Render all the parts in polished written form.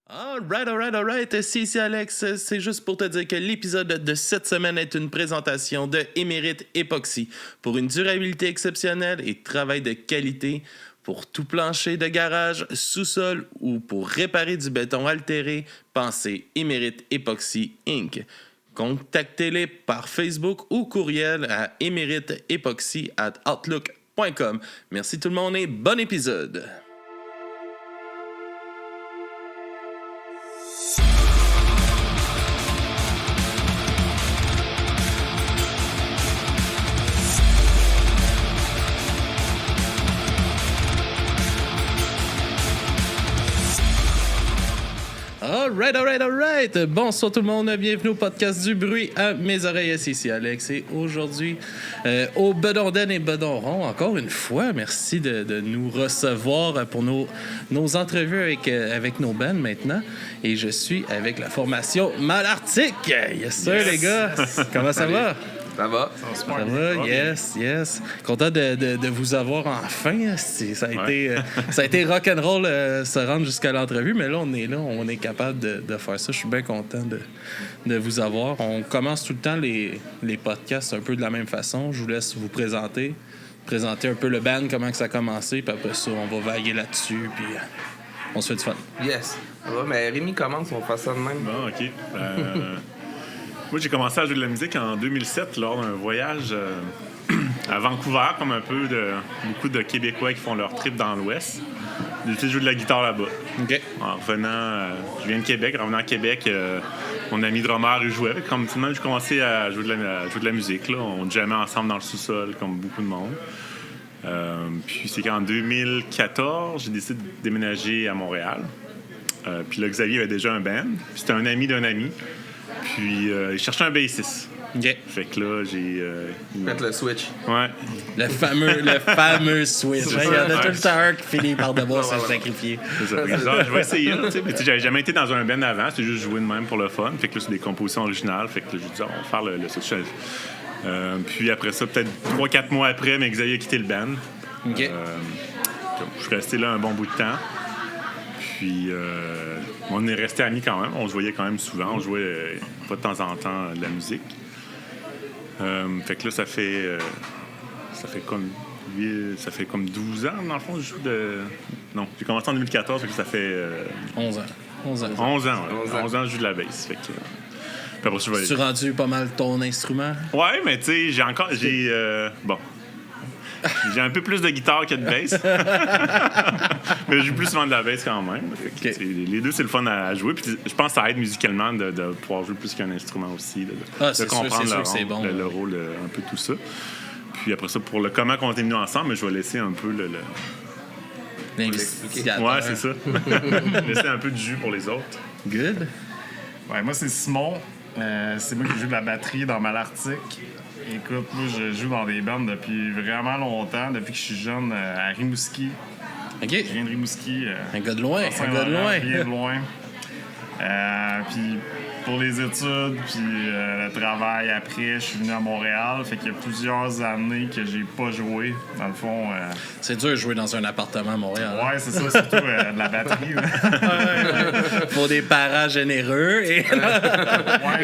Alright. C'est ici Alex. C'est juste pour te dire que l'épisode de cette semaine est une présentation de Émérite Époxy. Pour une durabilité exceptionnelle et travail de qualité, pour tout plancher de garage, sous-sol ou pour réparer du béton altéré, pensez Émérite Époxy Inc. Contactez-les par Facebook ou courriel à emeriteepoxy@outlook.com. Merci tout le monde et bon épisode! Alright. Bonsoir tout le monde, bienvenue au podcast du bruit à mes oreilles. C'est ici Alex et aujourd'hui au Bedondaine et Bedonron, encore une fois, merci de nous recevoir pour nos entrevues avec nos bands maintenant. Et je suis avec la formation Malartic. Yes sir les gars, comment ça va? Ça va? Ça va, yes. Content de vous avoir enfin. Ça a été rock'n'roll se rendre jusqu'à l'entrevue, mais là, on est capable de faire ça. Je suis bien content de vous avoir. On commence tout le temps les podcasts un peu de la même façon. Je vous laisse vous présenter un peu le band, comment que ça a commencé, puis après ça, on va vaguer là-dessus, puis on se fait du fun. Yes. Ça va, mais Rémi commence, on va faire ça de même. Bon, OK. Moi, j'ai commencé à jouer de la musique en 2007 lors d'un voyage à Vancouver, comme beaucoup de Québécois qui font leur trip dans l'Ouest. J'ai essayé de jouer de la guitare là-bas. OK. En revenant, je viens de Québec. En revenant à Québec, mon ami drummer, il jouait. Comme tout le monde, j'ai commencé à jouer de la musique. Là. On jammait ensemble dans le sous-sol, comme beaucoup de monde. Puis c'est qu'en 2014, j'ai décidé de déménager à Montréal. Puis là, Xavier avait déjà un band. Puis c'était un ami d'un ami. Puis, il cherchait un bassiste. OK. Fait que là, j'ai... Faites le switch. Ouais. Le fameux switch. Il y en a tout le temps un qui finit par devoir se sacrifier. C'est ça. Je vais essayer. Tu sais, j'avais jamais été dans un band avant. C'était juste jouer de même pour le fun. Fait que là, c'est des compositions originales. Fait que là, j'ai dit, on va faire le switch. Puis après ça, peut-être 3-4 mois après, mais Xavier a quitté le band. OK. Je suis resté là un bon bout de temps. Puis, on est restés amis quand même. On se voyait quand même souvent. On jouait pas de temps en temps de la musique. Fait que là, ça fait comme 12 ans, dans le fond, je joue de... Non, j'ai commencé en 2014, fait que ça fait... 11 ans. 11 ans, ouais. 11 ans, je joue de la bass. Fait que... Puis après, Tu as rendu pas mal ton instrument? Ouais, mais tu sais, bon... J'ai un peu plus de guitare que de bass. Mais je joue plus souvent de la bass quand même. Okay. Les deux, c'est le fun à jouer. Puis je pense que ça aide musicalement de pouvoir jouer plus qu'un instrument aussi. De comprendre le rôle, un peu tout ça. Puis après ça, pour le comment on est venus ensemble, je vais laisser un peu l'investigateur. Ouais, c'est ça. Laisser un peu de jus pour les autres. Good. Ouais, moi, c'est Simon. C'est moi qui joue de la batterie dans Malartic. Écoute, moi, je joue dans des bandes depuis vraiment longtemps, depuis que je suis jeune, à Rimouski. OK. Je viens de Rimouski. Un gars de loin. Bien de loin. Puis pour les études, puis le travail après, je suis venu à Montréal. Fait qu'il y a plusieurs années que j'ai pas joué. Dans le fond... C'est dur de jouer dans un appartement à Montréal. Ouais, c'est ça, surtout de la batterie. Pour des parents généreux et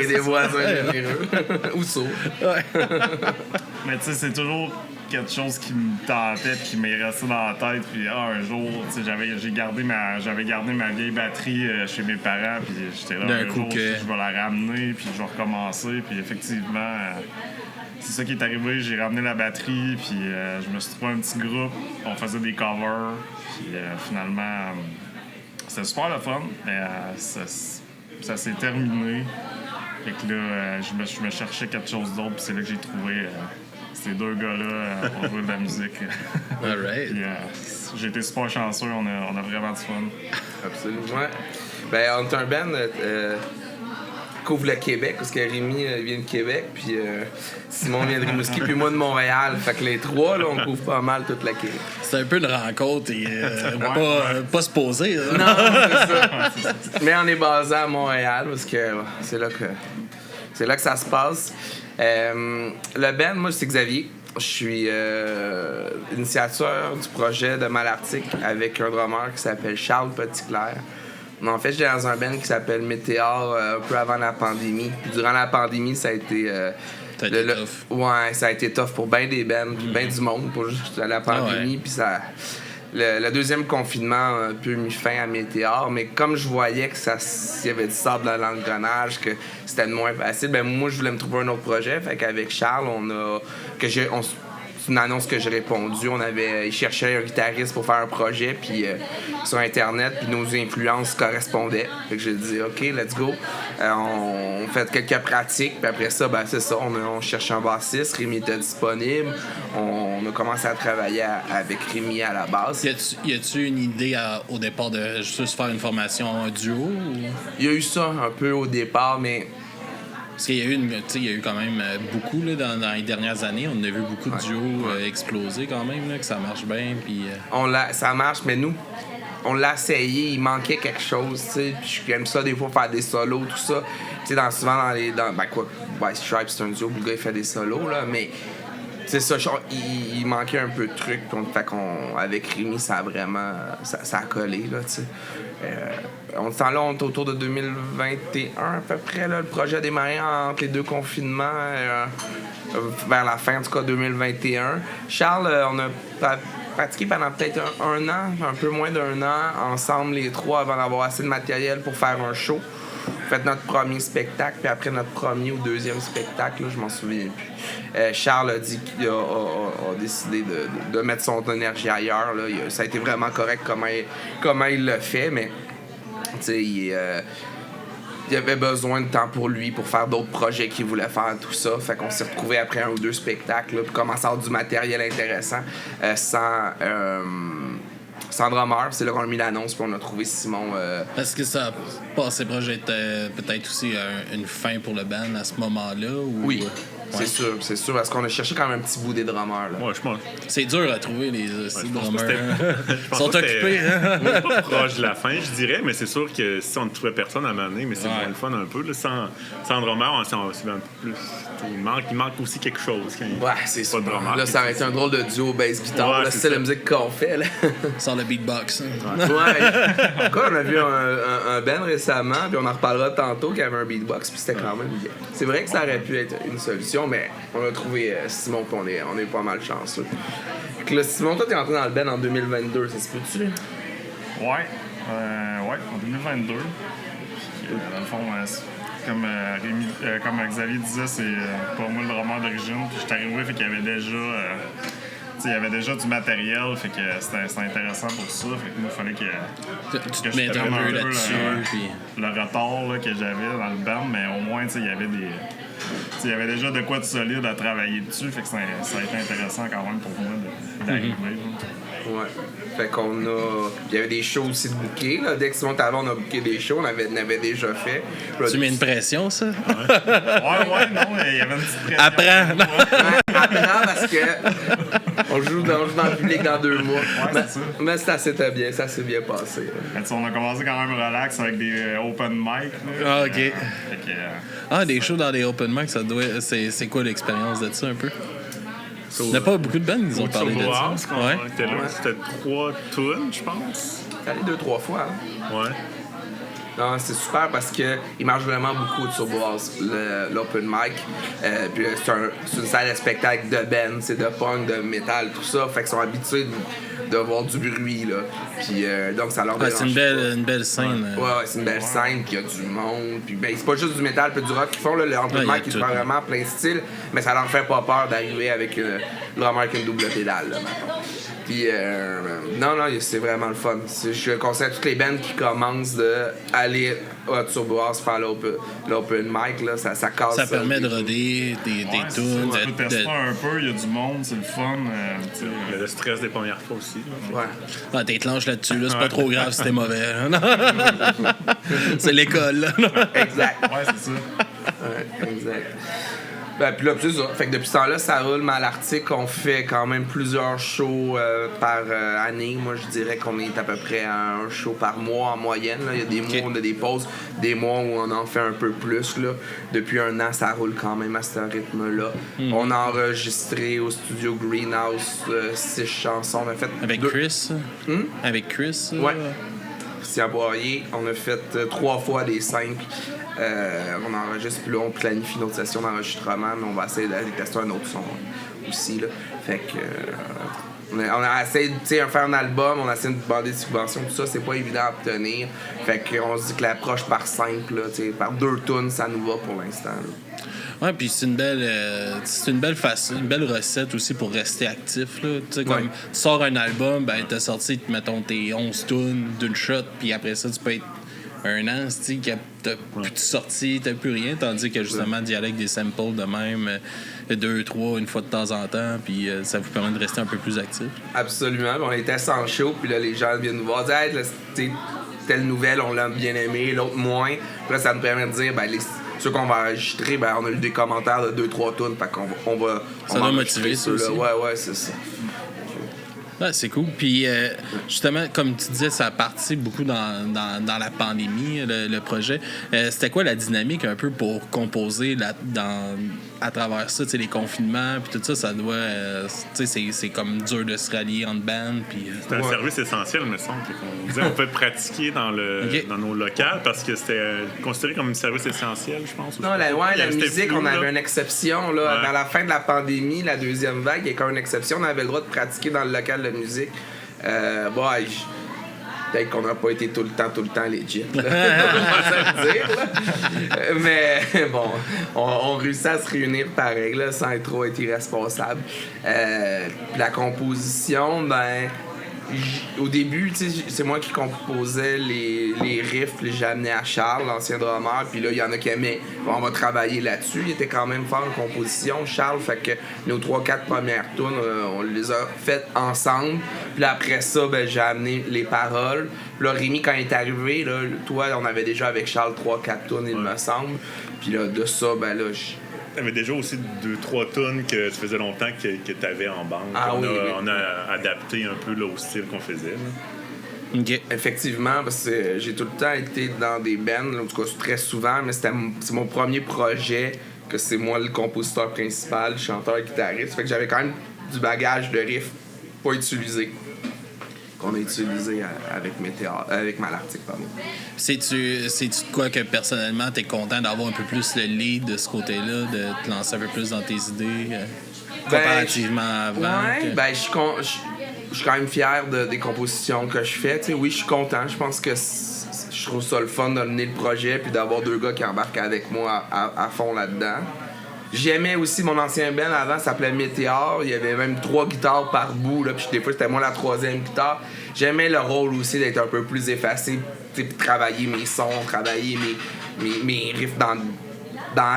des voisins généreux. Ou sourds. Ouais. Mais tu sais, c'est toujours quelque chose qui me tentait, qui m'est resté dans la tête. Puis un jour, tu sais, j'avais gardé ma vieille batterie chez mes parents. Puis j'étais là, un jour, je vais la ramener, puis je vais recommencer. Puis effectivement, c'est ça qui est arrivé. J'ai ramené la batterie, puis je me suis trouvé un petit groupe. On faisait des covers. Puis finalement, c'était super le fun. Mais ça s'est terminé. Fait que là, je me cherchais quelque chose d'autre, puis c'est là que j'ai trouvé ces deux gars-là pour jouer de la musique. All right. Puis, j'ai été super chanceux, on a vraiment du fun. Absolument. Ben, on est un band couvre le Québec, parce que Rémi vient de Québec, puis Simon vient de Rimouski, puis moi de Montréal. Fait que les trois, là, on couvre pas mal toute la Québec. C'est un peu une rencontre et pas se poser. Hein? Non, c'est ça. Mais on est basé à Montréal, parce que c'est là que ça se passe. Le band, moi, c'est Xavier. Je suis initiateur du projet de Malartic avec un drummer qui s'appelle Charles Petitclerc. En fait, j'étais dans un band qui s'appelle Météor un peu avant la pandémie. Puis durant la pandémie, ça a été... tough. Ouais, ça a été tough pour bien des bands, puis bien du monde pour juste la pandémie. Puis ça... Le deuxième confinement a un peu mis fin à Météor, mais comme je voyais que il y avait du sable dans l'engrenage, que c'était moins facile, ben moi, je voulais me trouver un autre projet. Fait qu'avec Charles, c'est une annonce que j'ai répondu. Il cherchait un guitariste pour faire un projet puis sur Internet, puis nos influences correspondaient. Fait que j'ai dit OK, let's go. On fait quelques pratiques, puis après ça, ben c'est ça, on cherche un bassiste. Rémi était disponible. On a commencé à travailler avec Rémi à la base. Y a-tu une idée au départ de juste faire une formation duo? Ou... Il y a eu ça un peu au départ, mais... Parce qu'il y a eu quand même beaucoup là, dans les dernières années. On a vu beaucoup de duos exploser quand même, là, que ça marche bien. Puis, ça marche, mais nous, on l'a essayé, il manquait quelque chose, tu sais. Puis j'aime ça des fois faire des solos, tout ça. Tu sais, souvent dans les... White Stripes, c'est un duo, le gars il fait des solos, là, mais... C'est ça, il manquait un peu de trucs. Fait avec Rémi, ça a vraiment... Ça a collé, là, tu sais. On est autour de 2021 à peu près, là. Le projet a démarré entre les deux confinements, vers la fin, en tout cas, 2021. Charles, on a pratiqué pendant peut-être un an, un peu moins d'un an, ensemble, les trois, avant d'avoir assez de matériel pour faire un show. Fait notre premier spectacle, puis après notre premier ou deuxième spectacle, là, je m'en souviens plus. Charles a dit qu'il a décidé de mettre son énergie ailleurs. Là. Ça a été vraiment correct comment il l'a fait, mais il avait besoin de temps pour lui, pour faire d'autres projets qu'il voulait faire, tout ça. Fait qu'on s'est retrouvés après un ou deux spectacles, là, puis commencer à avoir du matériel intéressant sans drummer. C'est là qu'on a mis l'annonce, puis on a trouvé Simon. Est-ce que ça a passé proche d'être peut-être aussi une fin pour le band à ce moment-là? Ou... Oui. C'est sûr, parce qu'on a cherché quand même un petit bout des drummers. Là. Ouais, je pense. C'est dur à trouver, les drummers. Ils sont occupés. Hein? Pas proche de la fin, je dirais, mais c'est sûr que si on ne trouvait personne à m'amener, mais c'est moins le fun un peu. Là. Sans drummer, c'est un peu plus... Il manque aussi quelque chose. C'est ça. Là, ça aurait été un drôle de duo bass-guitare. C'est la musique qu'on fait. Là. Sans le beatbox. Encore, on a vu un band récemment, puis on en reparlera tantôt, qui avait un beatbox, puis c'était quand même bien. C'est vrai que ça aurait pu être une solution, mais on a trouvé Simon, puis on est pas mal chanceux. Fait que là, Simon, toi, t'es entré dans le band en 2022, ça se peut-tu? Ouais, en 2022. Dans le fond, comme Xavier disait, c'est pas moi le drummer d'origine. Puis j'étais arrivé, fait qu'il y avait déjà... il y avait déjà du matériel, fait que c'était intéressant pour ça. Fait que moi, il fallait que tu te mettes un peu là-dessus. Le retard là, que j'avais dans le band, mais au moins, il y avait il y avait déjà de quoi de solide à travailler dessus. Fait que ça a été intéressant quand même pour moi d'arriver. Ouais. Fait qu'on a... Il y avait des shows aussi de booker. Là. Dès que Simon t'avais, on a booké des shows. On avait déjà fait. Tu mets une pression, ça? Ouais, non. Il y avait une petite pression. Apprends parce que on joue dans le public dans 2 mois. Mais ça s'était bien. Ça s'est bien passé. On a commencé quand même relax avec des open mic. Là. OK. Des shows dans des open mic, ça doit... C'est quoi l'expérience de ça, un peu? Il n'y a pas beaucoup de bands qui nous ont parlé de ça. Était là, c'était 3 tunes, je pense. T'es allé 2-3 fois. Hein? Ouais. Non, c'est super parce qu'il marche vraiment beaucoup de Turbo House, l'open mic. Puis c'est une salle de spectacle de band, c'est de punk, de métal, tout ça. Fait qu'ils sont habitués de voir du bruit, là. Puis donc ça leur dérange. C'est une belle scène. Ouais, c'est une belle scène, puis il y a du monde. Puis c'est pas juste du métal, puis du rock qu'ils font, là. Le open mic, ils font vraiment plein style, mais ça leur fait pas peur d'arriver avec le drummer avec une double pédale, là, maintenant. Puis, non, c'est vraiment le fun. Je conseille à toutes les bands qui commencent d'aller à Turbo House faire l'open mic. Là, ça casse. Ça permet de roder des tunes. Tu peux tester un peu, il y a du monde, c'est le fun. Il y a le stress des premières fois aussi. Ouais. T'éclenches là-dessus, là, c'est pas trop grave si t'es mauvais. C'est l'école. Là. Exact. Ouais, c'est ça. Ouais, exact. Puis là, plus ça. Fait que depuis ce temps-là, ça roule Malartic. On fait quand même plusieurs shows par année. Moi, je dirais qu'on est à peu près à un show par mois en moyenne. Là. Il y a des mois où on a des pauses, des mois où on en fait un peu plus. Là. Depuis 1 an, ça roule quand même à ce rythme-là. On a enregistré au studio Greenhouse 6 chansons. On a fait Avec Chris? Avec Chris? Ouais. Christian Poirier. On a fait 3 fois des 5. On enregistre, puis là, on planifie notre session d'enregistrement, mais on va essayer d'aller tester un autre son aussi. Là. Fait que... on a essayé de faire un album, on a essayé de demander des subventions, tout ça, c'est pas évident à obtenir. Fait qu'on se dit que l'approche par 5, là, par 2 tunes, ça nous va pour l'instant. Là. Ouais, puis c'est une belle recette aussi pour rester actif. Là. Comme tu sors un album, ben t'as sorti, mettons, tes 11 tunes d'une shot, puis après ça, tu peux être un an, que t'as plus de sorties, t'as plus rien, tandis que justement, d'y aller avec des samples de même, 2, 3, une fois de temps en temps, puis ça vous permet de rester un peu plus actif. Absolument. On était sans show, puis là, les gens viennent nous voir, dire, hey, là, telle nouvelle, on l'a bien aimé, l'autre moins. Puis là, ça nous permet de dire, ben, ceux qu'on va enregistrer, ben, on a eu des commentaires de 2-3 tunes, fait qu'on va. Ça doit motiver ça aussi. Ouais, c'est ça. Ouais, c'est cool. Puis, justement, comme tu disais, ça a parti beaucoup dans la pandémie, le projet. C'était quoi la dynamique un peu pour composer à travers ça, les confinements, puis tout ça, ça doit... c'est comme dur de se rallier en band, puis... C'était un service essentiel, me semble. On disait on peut pratiquer dans nos locales parce que c'était considéré comme un service essentiel, je pense. Non, la musique, on avait une exception. Là. Ouais. Dans la fin de la pandémie, la deuxième vague, il y a quand même une exception. On avait le droit de pratiquer dans le local de musique. Peut-être qu'on n'a pas été tout le temps legit. Mais bon, on réussit à se réunir pareil, là, sans être trop irresponsable. La composition, ben... Au début, c'est moi qui composais les riffs, j'ai amené à Charles, l'ancien drummer, puis là, il y en a qui aimaient. Bon, on va travailler là-dessus. Il était quand même fort en composition, Charles, fait que nos 3-4 premières tunes, on les a faites ensemble. Puis là, après ça, ben, j'ai amené les paroles. Puis là, Rémi, quand il est arrivé, là, toi, on avait déjà avec Charles 3-4 tunes, il me semble. Puis là, de ça, ben là, T'avais déjà aussi 2-3 tunes que ça faisait longtemps que t'avais en bande. On a adapté un peu là, au style qu'on faisait. Là. Okay. Effectivement, parce que j'ai tout le temps été dans des bands, en tout cas très souvent, mais c'est mon premier projet, que c'est moi le compositeur principal, le chanteur et guitariste. Fait que j'avais quand même du bagage de riff pas utilisé. Qu'on a utilisé avec Malartic, pardon. C'est-tu de quoi que personnellement t'es content d'avoir un peu plus le lead de ce côté-là, de te lancer un peu plus dans tes idées comparativement à avant? Ouais, ben je suis quand même fier des compositions que je fais. T'sais, oui, je suis content. Je pense que je trouve ça le fun de mener le projet puis d'avoir 2 gars qui embarquent avec moi à fond là-dedans. J'aimais aussi mon ancien band avant, ça s'appelait Météor. Il y avait même 3 guitares par bout, là, puis des fois c'était moi la 3e guitare. J'aimais le rôle aussi d'être un peu plus effacé, puis travailler mes sons, travailler mes riffs dans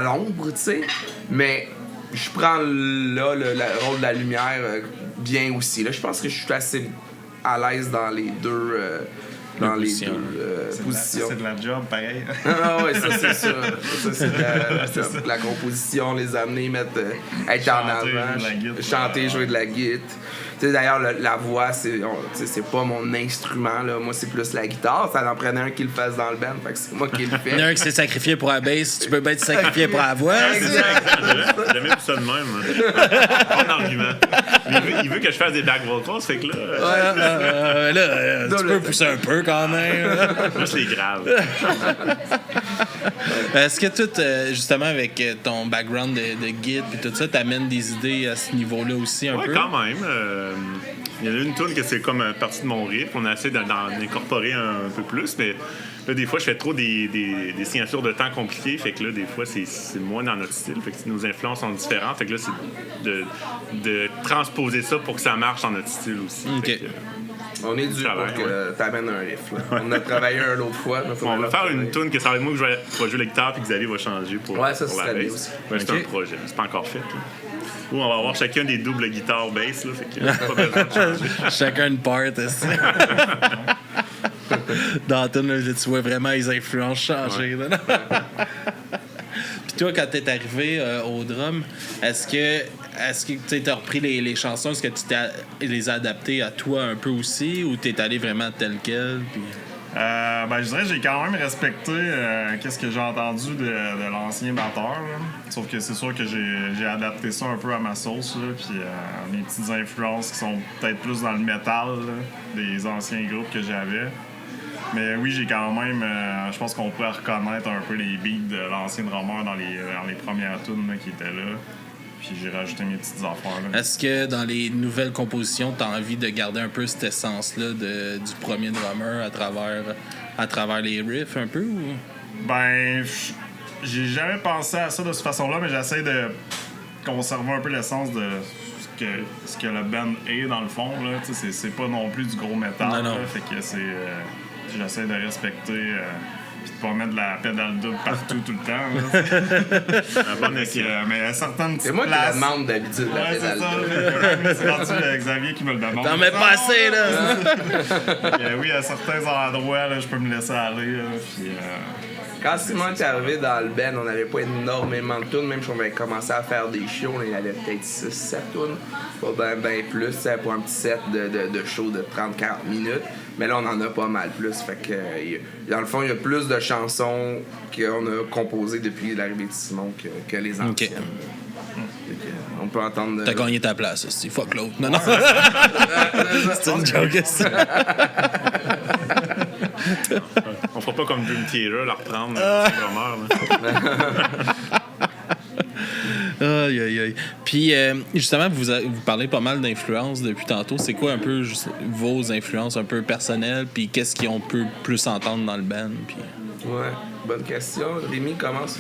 l'ombre, tu sais. Mais je prends là le rôle de la lumière bien aussi. Là, je pense que je suis assez à l'aise dans les deux. Dans les deux positions. C'est de la job, pareil. Ah ouais, ça c'est sûr. Ça c'est de la composition, les amener, être en avant, chanter, jouer de la guitare. Tu sais, d'ailleurs, la voix, c'est pas mon instrument, là. Moi, c'est plus la guitare. Ça en prenait un qui le fasse dans le band, fait que c'est moi qui le fais. Il y en a un qui s'est sacrifié pour la bass, tu peux bien te sacrifier pour la voix. J'aimais plus ça de même. Pas d'argument. Il veut que je fasse des back vocals, fait que là... tu peux pousser un peu quand même. Moi, c'est grave. Est-ce que tout, justement, avec ton background de guide et tout ça, t'amènes des idées à ce niveau-là aussi un peu? Oui, quand même. Il y en a une tune que c'est comme partie de mon riff. On a essayé d'en incorporer un peu plus, mais là, des fois, je fais trop des signatures de temps compliquées. Fait que là, des fois, c'est moins dans notre style. Fait que nos influences sont différentes. Fait que là, c'est de transposer ça pour que ça marche dans notre style aussi. OK. On est dû pour que t'amènes un riff. Là. On a travaillé un autre fois. On va faire une tune que ça va être moi que je vais jouer la guitare puis que Xavier va changer pour la bass. C'est un projet. C'est pas encore fait. Là. Ou on va avoir chacun des doubles guitares bass. Là, fait que pas besoin de changer. Chacun une part. Dans la tune, tu vois vraiment les influences changer. Ouais. Puis toi, quand t'es arrivé au drum, est-ce que tu as repris les chansons? Est-ce que tu les as adaptées à toi un peu aussi ou t'es allé vraiment tel quel? Puis... je dirais que j'ai quand même respecté qu'est-ce que j'ai entendu de l'ancien batteur. Là. Sauf que c'est sûr que j'ai adapté ça un peu à ma sauce. Puis mes petites influences qui sont peut-être plus dans le métal là, des anciens groupes que j'avais. Mais oui, j'ai quand même... je pense qu'on pourrait reconnaître un peu les beats de l'ancien drummer dans les premières tunes là, qui étaient là. Puis j'ai rajouté mes petites affaires. Là. Est-ce que dans les nouvelles compositions, tu as envie de garder un peu cette essence-là du premier drummer à travers les riffs un peu? Ou? Ben, j'ai jamais pensé à ça de cette façon-là, mais j'essaie de conserver un peu l'essence de ce que le band est dans le fond. Là. C'est pas non plus du gros métal. Non. Là, fait que j'essaie de respecter... puis de pas mettre de la pédale double partout tout le temps. Un bon essai. Mais certaines petites C'est moi qui la demande d'habitude, la pédale double. C'est rendu Xavier qui me le demande. T'en mets pas assez, là! Oui, à certains endroits, là, je peux me laisser aller. Là, puis, Quand Simon est arrivé dans le band, on n'avait pas énormément de tunes, même si on avait commencé à faire des shows, il y avait peut-être 6-7 tunes, pas ben plus, pour un petit set de show de 30-40 minutes. Mais là, on en a pas mal plus. Fait que, dans le fond, il y a plus de chansons qu'on a composées depuis l'arrivée de Simon que les anciennes. Okay. On peut entendre... T'as gagné ta place, c'est fuck l'autre. Non. C'est une joke, ça. On fera pas comme Dream Theater, la reprendre, c'est vraiment. Aïe. Puis, justement, vous parlez pas mal d'influences depuis tantôt. C'est quoi un peu vos influences un peu personnelles? Puis, qu'est-ce qu'on peut plus entendre dans le band? Puis... Ouais, bonne question. Rémi, commence...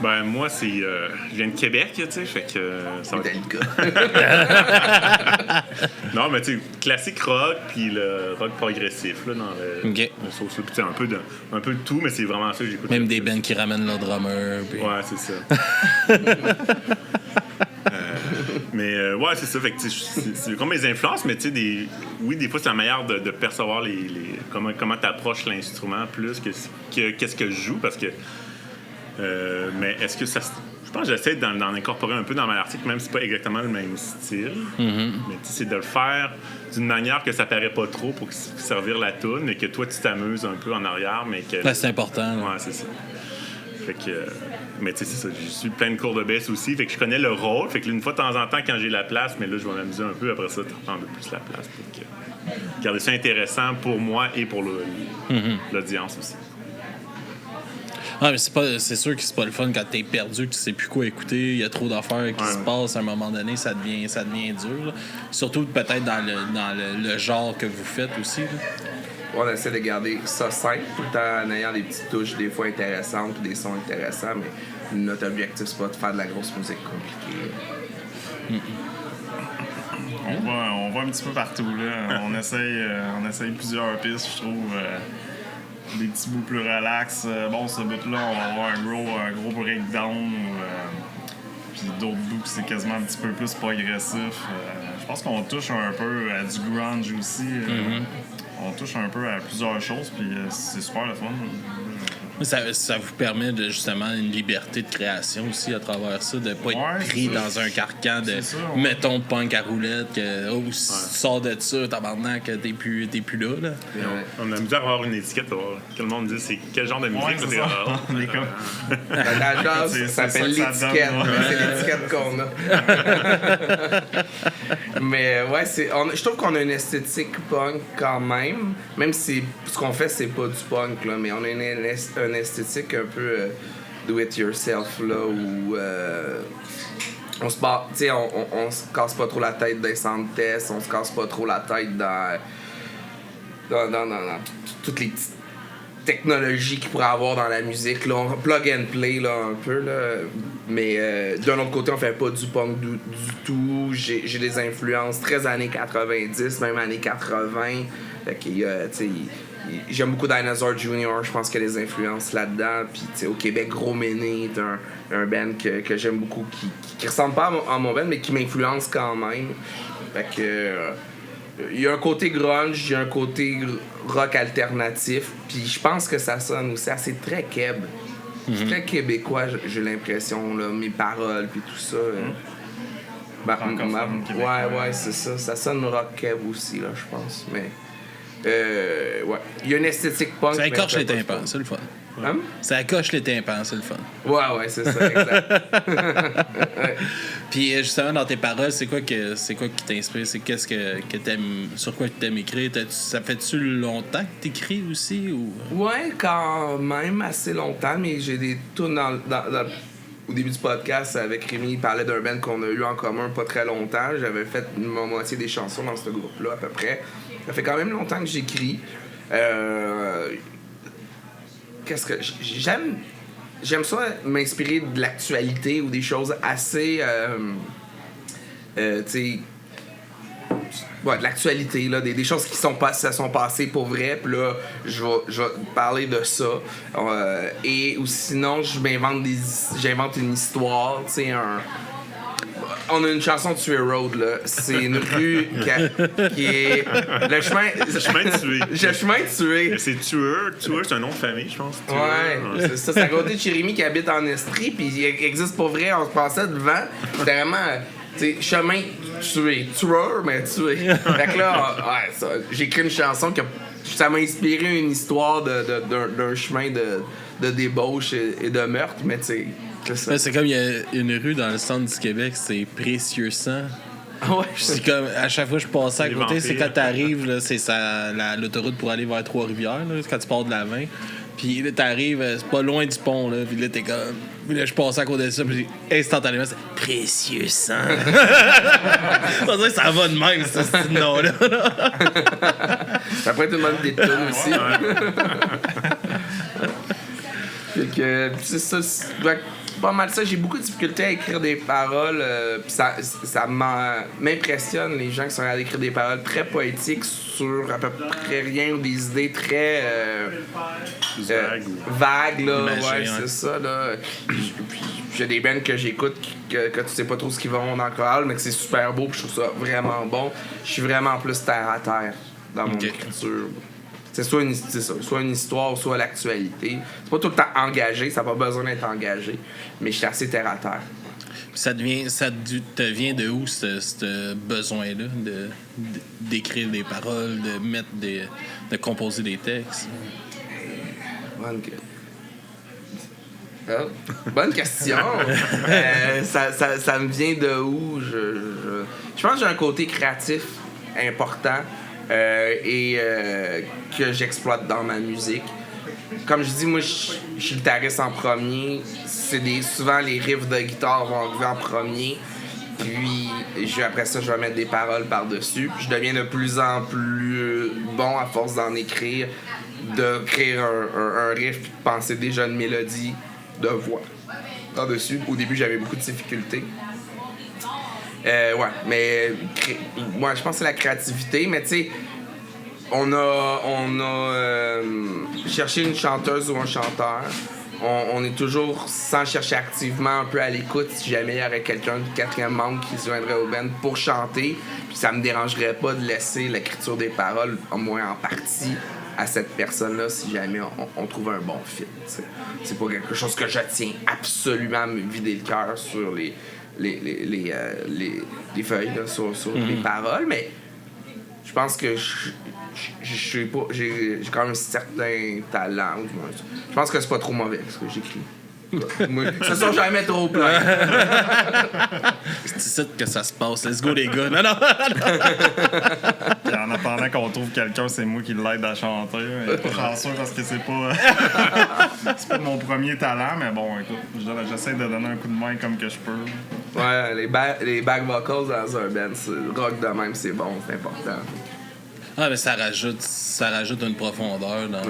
Ben, moi, je viens de Québec, tu sais, fait que ça va être le cas. Non, mais tu sais, classique rock, puis le rock progressif, là, dans le sauce. Puis, tu sais, un peu de tout, mais c'est vraiment ça que j'écoute. Même des bands qui ramènent leur drummer. Puis... Ouais, c'est ça. Mais, ouais, c'est ça. Fait que, c'est comme mes influences, mais tu sais, oui, des fois, c'est la manière de percevoir comment t'approches l'instrument plus que qu'est-ce que je joue, parce que. Mais est-ce que ça... Je pense que j'essaie d'en incorporer un peu dans mon article, même si c'est pas exactement le même style. Mm-hmm. Mais c'est de le faire d'une manière que ça paraît pas trop pour servir la toune, mais que toi, tu t'amuses un peu en arrière, mais que... Ben, c'est important. Ouais, c'est ça. Fait que... Mais tu sais, c'est ça. Je suis plein de cours de baisse aussi, fait que je connais le rôle. Fait que une fois de temps en temps, quand j'ai la place, mais là, je vais m'amuser un peu. Après ça, tu reprends un peu plus la place pour garder ça intéressant pour moi et pour l'audience aussi. Ah, mais c'est sûr que c'est pas le fun quand t'es perdu, que tu sais plus quoi écouter, il y a trop d'affaires qui se passent à un moment donné, ça devient dur. Là. Surtout peut-être dans le genre que vous faites aussi. Là. On essaie de garder ça simple, tout le temps en ayant des petites touches des fois intéressantes ou des sons intéressants, mais notre objectif, c'est pas de faire de la grosse musique compliquée. On va un petit peu partout. Là. On essaye plusieurs pistes, je trouve. Des petits bouts plus relax. Ce bout-là, on va avoir un gros breakdown. Puis d'autres bouts c'est quasiment un petit peu plus progressif. Je pense qu'on touche un peu à du grunge aussi. On touche un peu à plusieurs choses, puis c'est super le fun. Ça vous permet de justement une liberté de création aussi à travers ça, de pas être pris dans un carcan de mettons punk à roulette, que tu sors de ça, tabarnak, que t'es plus là. On a amusé à avoir une étiquette, que le monde dise c'est quel genre de musique c'est ça. La jazz, ça s'appelle l'étiquette, c'est l'étiquette qu'on a. Mais ouais, je trouve qu'on a une esthétique punk quand même si ce qu'on fait c'est pas du punk là, mais on a une esthétique un peu do it yourself là où on se bat, tu sais, on se casse pas trop la tête dans les sound tests, on se casse pas trop la tête dans toutes les petites technologies qu'il pourrait avoir dans la musique là, on plug and play là un peu là, mais d'un autre côté on fait pas du punk du tout. J'ai des influences très années 90, même années 80. Fait que, tu sais, j'aime beaucoup Dinosaur Jr., je pense qu'il y a des influences là-dedans. Puis, tu sais, au Québec, Gros Méné est un band que j'aime beaucoup, qui ressemble pas à mon band, mais qui m'influence quand même. Fait que, il y a un côté grunge, il y a un côté rock alternatif. Puis, je pense que ça sonne aussi assez très keb. C'est très québécois, j'ai l'impression, là, mes paroles, puis tout ça. Ouais, c'est ça. Ça sonne rock keb aussi, là, je pense. Mais. Ouais. Il y a une esthétique punk. Ça écorche les tympans, c'est le fun. Ça coche les tympans, c'est le fun. Ouais, c'est ça, exact. Ouais. Puis justement, dans tes paroles, c'est quoi qui t'inspire? C'est qu'est-ce que t'aimes, sur quoi tu aimes écrire? Ça fait-tu longtemps que t'écris aussi? Ou... Ouais, quand même assez longtemps, mais j'ai des tunes au début du podcast avec Rémi, il parlait d'un band qu'on a eu en commun pas très longtemps. J'avais fait la moitié des chansons dans ce groupe-là à peu près. Ça fait quand même longtemps que j'écris. Qu'est-ce que j'aime ça m'inspirer de l'actualité ou des choses assez tu sais de l'actualité là, des choses qui sont passées pour vrai, puis là je vais parler de ça ou sinon j'invente une histoire, tu sais on a une chanson de Tuer Road, là. C'est une rue qui est... Le chemin de tuer. Le chemin de tuer. C'est Tueur. Tueur, c'est un nom de famille, je pense. Tueur. Ouais, c'est ça. C'est à côté de Jérémy qui habite en Estrie, puis il existe pour vrai. On se passait devant. C'était vraiment... Tu sais, chemin tuer. Tueur, mais tuer. Fait que là, j'ai écrit une chanson que ça m'a inspiré une histoire d'un chemin de débauche et de meurtre, mais tu sais... C'est comme il y a une rue dans le centre du Québec, c'est Précieux Sang. Ah ouais, c'est comme à chaque fois que je passais à côté, vampires. c'est quand t'arrives, là, c'est l'autoroute pour aller vers Trois-Rivières, là, quand tu pars de la 20. Puis là, t'arrives, c'est pas loin du pont, là, puis là, t'es comme. Puis là, je passais à côté de ça, puis instantanément, c'est Précieux Sang. On dirait que ça va de même, ce nom-là. Ça pourrait être une bonne des tunes aussi. Fait que, c'est ça. Pas mal ça, j'ai beaucoup de difficultés à écrire des paroles, pis ça m'impressionne les gens qui sont à écrire des paroles très poétiques sur à peu près rien ou des idées très vagues là, ouais, c'est ça là. Puis j'ai des bands que j'écoute que tu sais pas trop ce qu'ils vont dans le chorale, mais que c'est super beau, pis je trouve ça vraiment bon. Je suis vraiment plus terre à terre dans mon écriture. C'est soit une histoire, soit l'actualité. C'est pas tout le temps engagé, ça n'a pas besoin d'être engagé, mais je suis assez terre à terre. Ça te vient de où, ce besoin-là d'écrire des paroles, de composer des textes? Bonne question. Ça me vient de où? Je pense que j'ai un côté créatif important. Que j'exploite dans ma musique. Comme je dis, moi, je suis guitariste en premier. Souvent, les riffs de guitare vont arriver en premier. Puis, après ça, je vais mettre des paroles par-dessus. Puis, je deviens de plus en plus bon à force d'en écrire, de créer un riff, puis de penser déjà une mélodie de voix par-dessus. Au début, j'avais beaucoup de difficultés. Mais moi je pense que c'est la créativité, mais tu sais, on a cherché une chanteuse ou un chanteur. On est toujours, sans chercher activement, un peu à l'écoute si jamais il y aurait quelqu'un de quatrième membre qui se joindrait au band pour chanter. Puis ça me dérangerait pas de laisser l'écriture des paroles, au moins en partie, à cette personne-là si jamais on trouve un bon fit. T'sais. C'est pas quelque chose que je tiens absolument à me vider le cœur sur les feuilles là, sur les paroles, mais je pense que j'ai quand même un certain talent. Je pense que c'est pas trop mauvais ce que j'écris. Moi, ça sont jamais trop plein. C'est ici que ça se passe. Let's go les gars. Non. Puis en attendant qu'on trouve quelqu'un, c'est moi qui l'aide à chanter. Mais pas chanceux parce que c'est pas c'est pas mon premier talent, mais bon, écoute, j'essaie de donner un coup de main comme que je peux. Ouais, les back vocals dans un band, rock de même, c'est bon, c'est important. Ah, mais ça rajoute une profondeur dans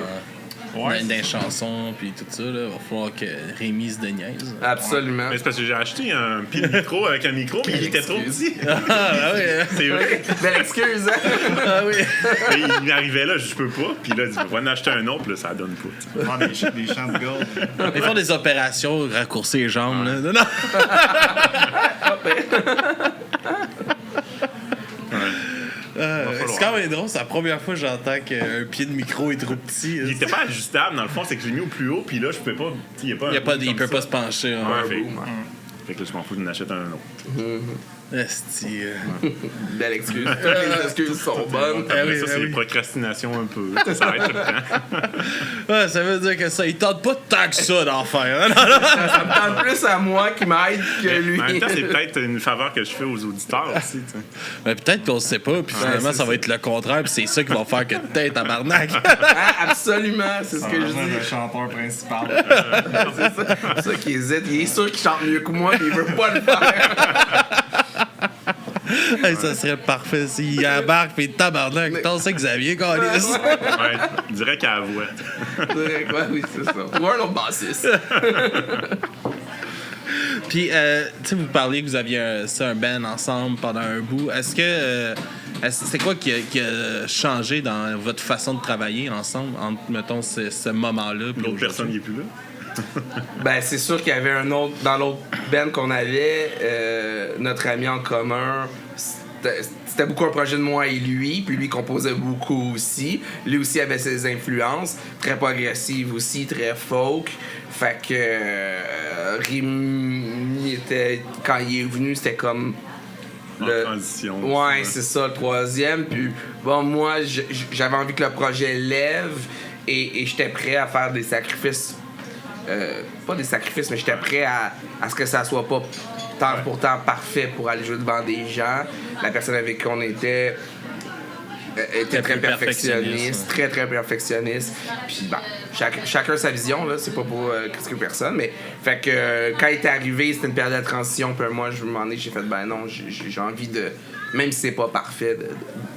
les chansons puis tout ça. Il va falloir que Rémi se déniaise. Absolument. Mais c'est parce que j'ai acheté un pied de micro avec un micro, mais il était trop petit. Ah oui. C'est vrai. Belle excuse, hein? Ah oui. Et il m'arrivait là, je peux pas. Puis là, il dit, va en acheter un autre, puis là, ça donne pas. Des chants de gold. Ils font des opérations, raccourcir les jambes. Là. Non. C'est quand même drôle, c'est la première fois que j'entends qu'un pied de micro est trop petit. Il était pas ajustable, dans le fond, c'est que je l'ai mis au plus haut, puis là, je pouvais pas. Il peut pas se pencher. Fait que là, je m'en fous, je n'achète un autre. Esti. Belle excuse. Les excuses sont bonnes. Après ça, c'est procrastination un peu. Ça arrête tout le temps. Ouais, ça veut dire que ça, il tente pas tant que ça d'en faire. Hein? Ça me tente plus à moi qui m'aide que lui. En même temps, c'est peut-être une faveur que je fais aux auditeurs aussi. T'sais. Mais peut-être qu'on sait pas, puis finalement, ça va être le contraire, puis c'est ça qui va faire que t'es tabarnak. Absolument, c'est ce que je dis. Le chanteur principal. C'est ça qui hésite. Il est sûr qu'il chante mieux que moi, mais il veut pas le faire. Hey, ça serait parfait s'il embarque, puis tabarnak, t'en sais Xavier, Calis. Ouais, direct à la voix. Direct, ouais, oui, c'est ça. Ou un autre bassiste. Puis, tu sais, vous parliez que vous aviez un band ensemble pendant un bout. Est-ce que. C'est quoi qui a changé dans votre façon de travailler ensemble, entre, mettons, ce moment-là? L'autre personne n'est plus là. Ben, c'est sûr qu'il y avait un autre. Dans l'autre band qu'on avait, notre ami en commun, c'était beaucoup un projet de moi et lui, puis lui composait beaucoup aussi. Lui aussi avait ses influences, très progressives aussi, très folk. Fait que Rémi était. Quand il est venu, c'était comme. En transition. Ouais, c'est ça, le troisième. Puis, bon, moi, j'avais envie que le projet lève et j'étais prêt à faire des sacrifices. Pas des sacrifices, mais j'étais prêt à ce que ça soit pas temps pour temps parfait pour aller jouer devant des gens. La personne avec qui on était très perfectionniste, très perfectionniste. Puis bon, chacun sa vision, là, c'est pas pour critiquer personne, mais fait que quand il était arrivé, c'était une période de transition, puis moi, je m'en ai, j'ai fait, ben non, j'ai envie de, même si c'est pas parfait,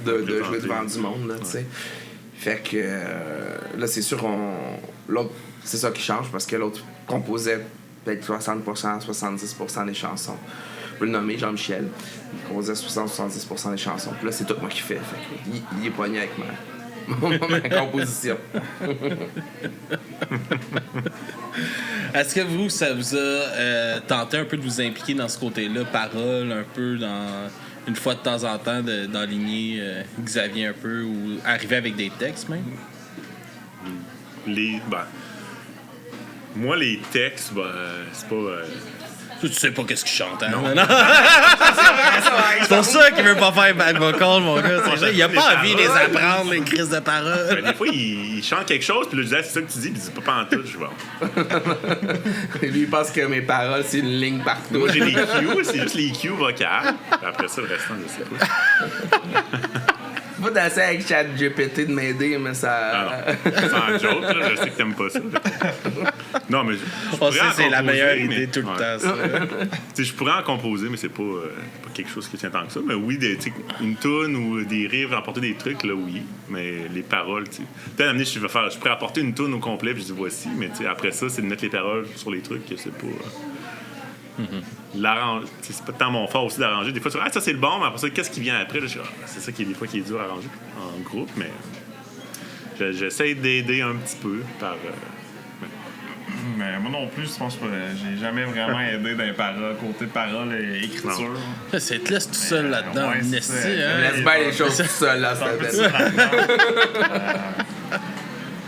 de jouer devant du monde, là, tu sais. Fait que là, c'est sûr, l'autre, c'est ça qui change, parce que l'autre composait peut-être 60%, 70% des chansons. Je peux le nommer, Jean-Michel. Il composait 60-70% des chansons. Puis là, c'est tout moi qui fais. Il est poigné avec ma composition. Est-ce que vous, ça vous a tenté un peu de vous impliquer dans ce côté-là, parole, un peu dans... Une fois de temps en temps, d'enligner Xavier un peu, ou arriver avec des textes, même? Moi, les textes, c'est pas... Tu sais pas qu'est-ce qu'il chante, hein? Non. C'est pour ça qu'il veut pas faire back vocal, mon gars. Il a pas envie de les apprendre, les crises de parole. Des fois, il chante quelque chose, puis là, je dis, c'est ça que tu dis, puis il dit pas en tout, je vois. Lui, il pense que mes paroles, c'est une ligne partout. Moi, j'ai les cues, c'est juste les cues vocales. Puis après ça, le restant, je sais pas. Pas d'essayer avec ChatGPT de m'aider, mais ça. Sans joke, là, je sais que t'aimes pas ça. Non, mais je On sait que c'est la composer, meilleure idée tout le temps, ça. Je pourrais en composer, mais c'est pas quelque chose qui tient tant que ça. Mais oui, une toune ou des riffs, apporter des trucs, là, oui. Mais les paroles, tu sais. Peut-être amener, je pourrais apporter une toune au complet, puis je dis voici. Mais après ça, c'est de mettre les paroles sur les trucs, que c'est pas. C'est pas tant mon fort aussi d'arranger. Des fois, tu dis, ça c'est le bon, mais après ça, qu'est-ce qui vient après? Là, c'est ça qui est des fois qui est dur à arranger en groupe, mais j'essaie d'aider un petit peu par. Mais moi non plus, je pense que j'ai jamais vraiment aidé dans les paroles, côté paroles et écriture. C'est te laisse tout seul là-dedans, ouais, Nessie, On laisse bien les choses tout seul, là,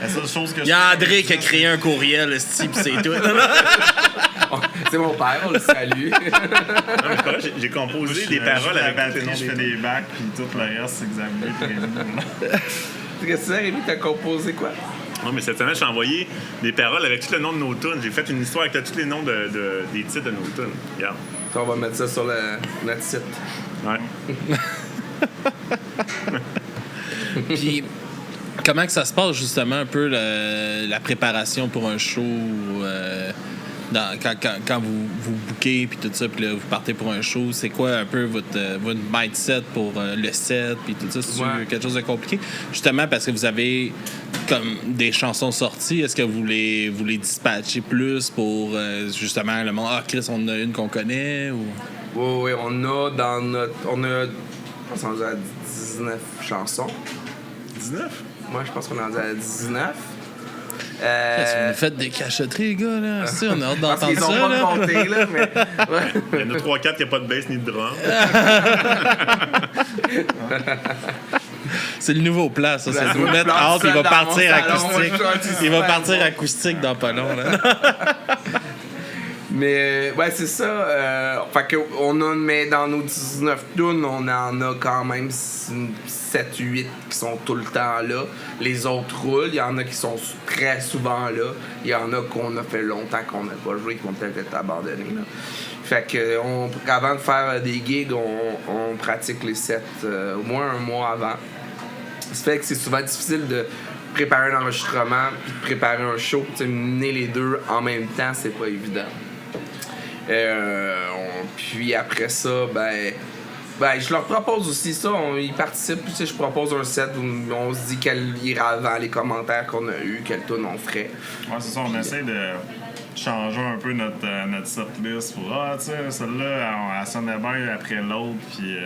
La seule chose que il y a André qui a créé un courriel, esti, pis c'est tout. C'est mon père, on le salue. Non, mais c'est pas vrai, j'ai composé des paroles avec la tous les batterie, noms je fais des bacs, puis tout le reste, c'est Xavier et Rémi. Qu'est-ce que c'est, Rémi? T'as composé quoi? Non, mais cette semaine, j'ai envoyé des paroles avec tout le nom de nos tunes. J'ai fait une histoire avec tous les noms des titres de nos tunes. Regarde. On va mettre ça sur notre site. Ouais. Puis, comment que ça se passe, justement, un peu la préparation pour un show? Quand vous bookez puis tout ça, puis là, vous partez pour un show, c'est quoi un peu votre mindset pour le set puis tout ça? C'est quelque chose de compliqué? Justement, parce que vous avez comme des chansons sorties, est-ce que vous les dispatchez plus pour justement le monde? Ah, Chris, on a une qu'on connaît? Ou... Oui, on a dans notre... On a... Je pense qu'on est à 19 chansons. 19? Moi, je pense qu'on est rendu à 19. Vous nous faites des cachotteries, les gars, là. On a hâte Parce d'entendre qu'ils ont ça, pas là. compté, là, mais... Ouais. Il y en a 3-4 qui n'ont pas de bass ni de drum. C'est le nouveau plan, ça. C'est de vous mettre plan, hâte, il va dans partir mon salon, acoustique. moi, je suis Il va super partir bon. acoustique dans pas long, là. Mais ouais, c'est ça. Fait que mais dans nos 19 tunes, on en a quand même 7-8 qui sont tout le temps là. Les autres roulent. Il y en a qui sont très souvent là. Il y en a qu'on a fait longtemps qu'on n'a pas joué, qui vont peut-être être abandonnés. Là. Fait que avant de faire des gigs, on pratique les sets au moins un mois avant. Ça fait que c'est souvent difficile de préparer un enregistrement puis de préparer un show. Mener les deux en même temps, c'est pas évident. Puis après ça, je leur propose aussi ça. Ils participent. Je propose un set où on se dit quel ira avant les commentaires qu'on a eu, quel tune on ferait. Ouais, c'est ça. On essaie de changer un peu notre setlist pour tu sais, celle-là, elle sonnait bien après l'autre. Puis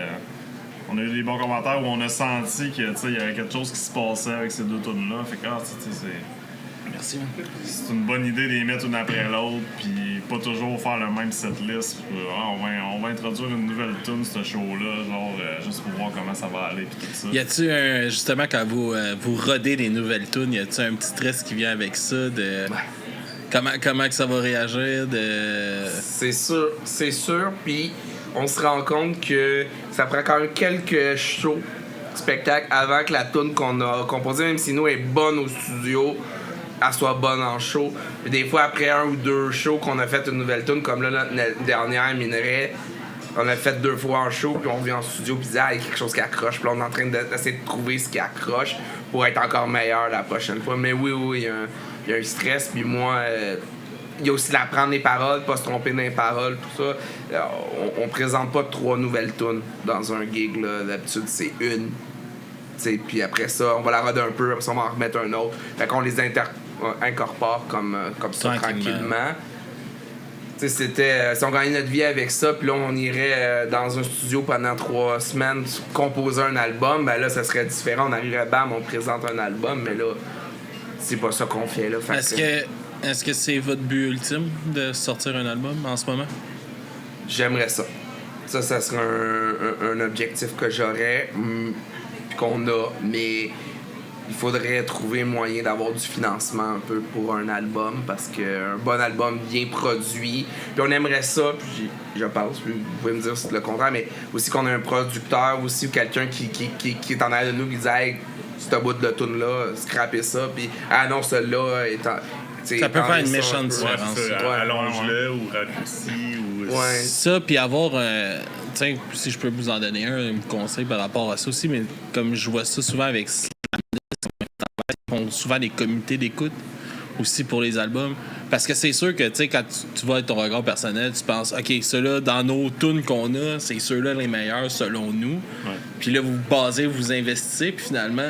on a eu des bons commentaires où on a senti que il y avait quelque chose qui se passait avec ces deux tunes-là. Fait que c'est. Merci. C'est une bonne idée de les mettre une après l'autre, puis pas toujours faire le même setlist. On va introduire une nouvelle tune ce show-là, juste pour voir comment ça va aller, puis tout ça. Y a-tu justement quand vous rodez des nouvelles tunes, y a-tu un petit stress qui vient avec ça de comment que ça va réagir C'est sûr, puis on se rend compte que ça prend quand même quelques shows, spectacles avant que la tune qu'on a composée, même si nous elle est bonne au studio, elle soit bonne en show. Puis des fois, après 1 ou 2 shows qu'on a fait une nouvelle tune, comme là, notre dernière Minerai, on a fait 2 fois en show, puis on vient en studio, puis il y a quelque chose qui accroche. Puis là, on est en train d'essayer de trouver ce qui accroche pour être encore meilleur la prochaine fois. Mais oui, il y a un stress. Puis moi, il y a aussi d'apprendre les paroles, pas se tromper dans les paroles, tout ça. On présente pas 3 nouvelles tunes dans un gig, là. D'habitude, c'est une. Puis après ça, on va la roder un peu, après ça, on va en remettre un autre. Fait qu'on les incorpore comme ça tranquillement. C'était si on gagnait notre vie avec ça, puis là on irait dans un studio pendant 3 semaines composer un album, ben là ça serait différent. On arriverait, bam, on présente un album, mais là c'est pas ça qu'on fait là. Est-ce que c'est votre but ultime de sortir un album en ce moment? J'aimerais ça. Ça serait un objectif que j'aurais, qu'on a, mais il faudrait trouver un moyen d'avoir du financement un peu pour un album, parce qu'un bon album bien produit, puis on aimerait ça, puis je pense, vous pouvez me dire si c'est le contraire, mais aussi qu'on a un producteur aussi, ou quelqu'un qui est en arrière de nous, qui dit « Hey, ce bout de tune-là, scrapez ça », puis « Ah non, celui-là est en... » Ça peut faire une méchante différence. Allonge-le ou raccourci. Ouais. Ça, puis avoir si je peux vous en donner un conseil par rapport à ça aussi, mais comme je vois ça souvent avec ils font souvent des comités d'écoute aussi pour les albums. Parce que c'est sûr que, tu sais, quand tu vas avec ton regard personnel, tu penses, OK, ceux-là, dans nos tunes qu'on a, c'est ceux-là les meilleurs selon nous. Ouais. Puis là, vous basez, vous investissez, puis finalement,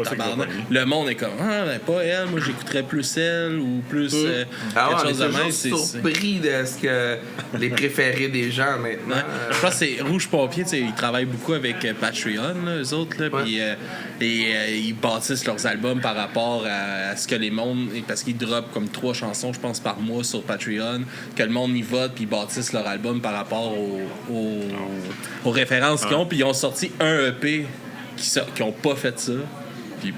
tabarnak, le monde est comme, pas elle, moi j'écouterais plus elle, ou plus quelque chose de même. Je suis surpris de ce que les préférés des gens maintenant. Je pense que c'est Rouge Pompier, ils travaillent beaucoup avec Patreon, là, eux autres, là, puis ils bâtissent leurs albums par rapport à ce que les mondes, parce qu'ils droppent comme 3 chansons, je pense, par mois sur Patreon, que le monde y vote, puis ils bâtissent leur album par rapport aux références qu'ils ont, puis ils ont sorti un EP qui ont pas fait ça. Puis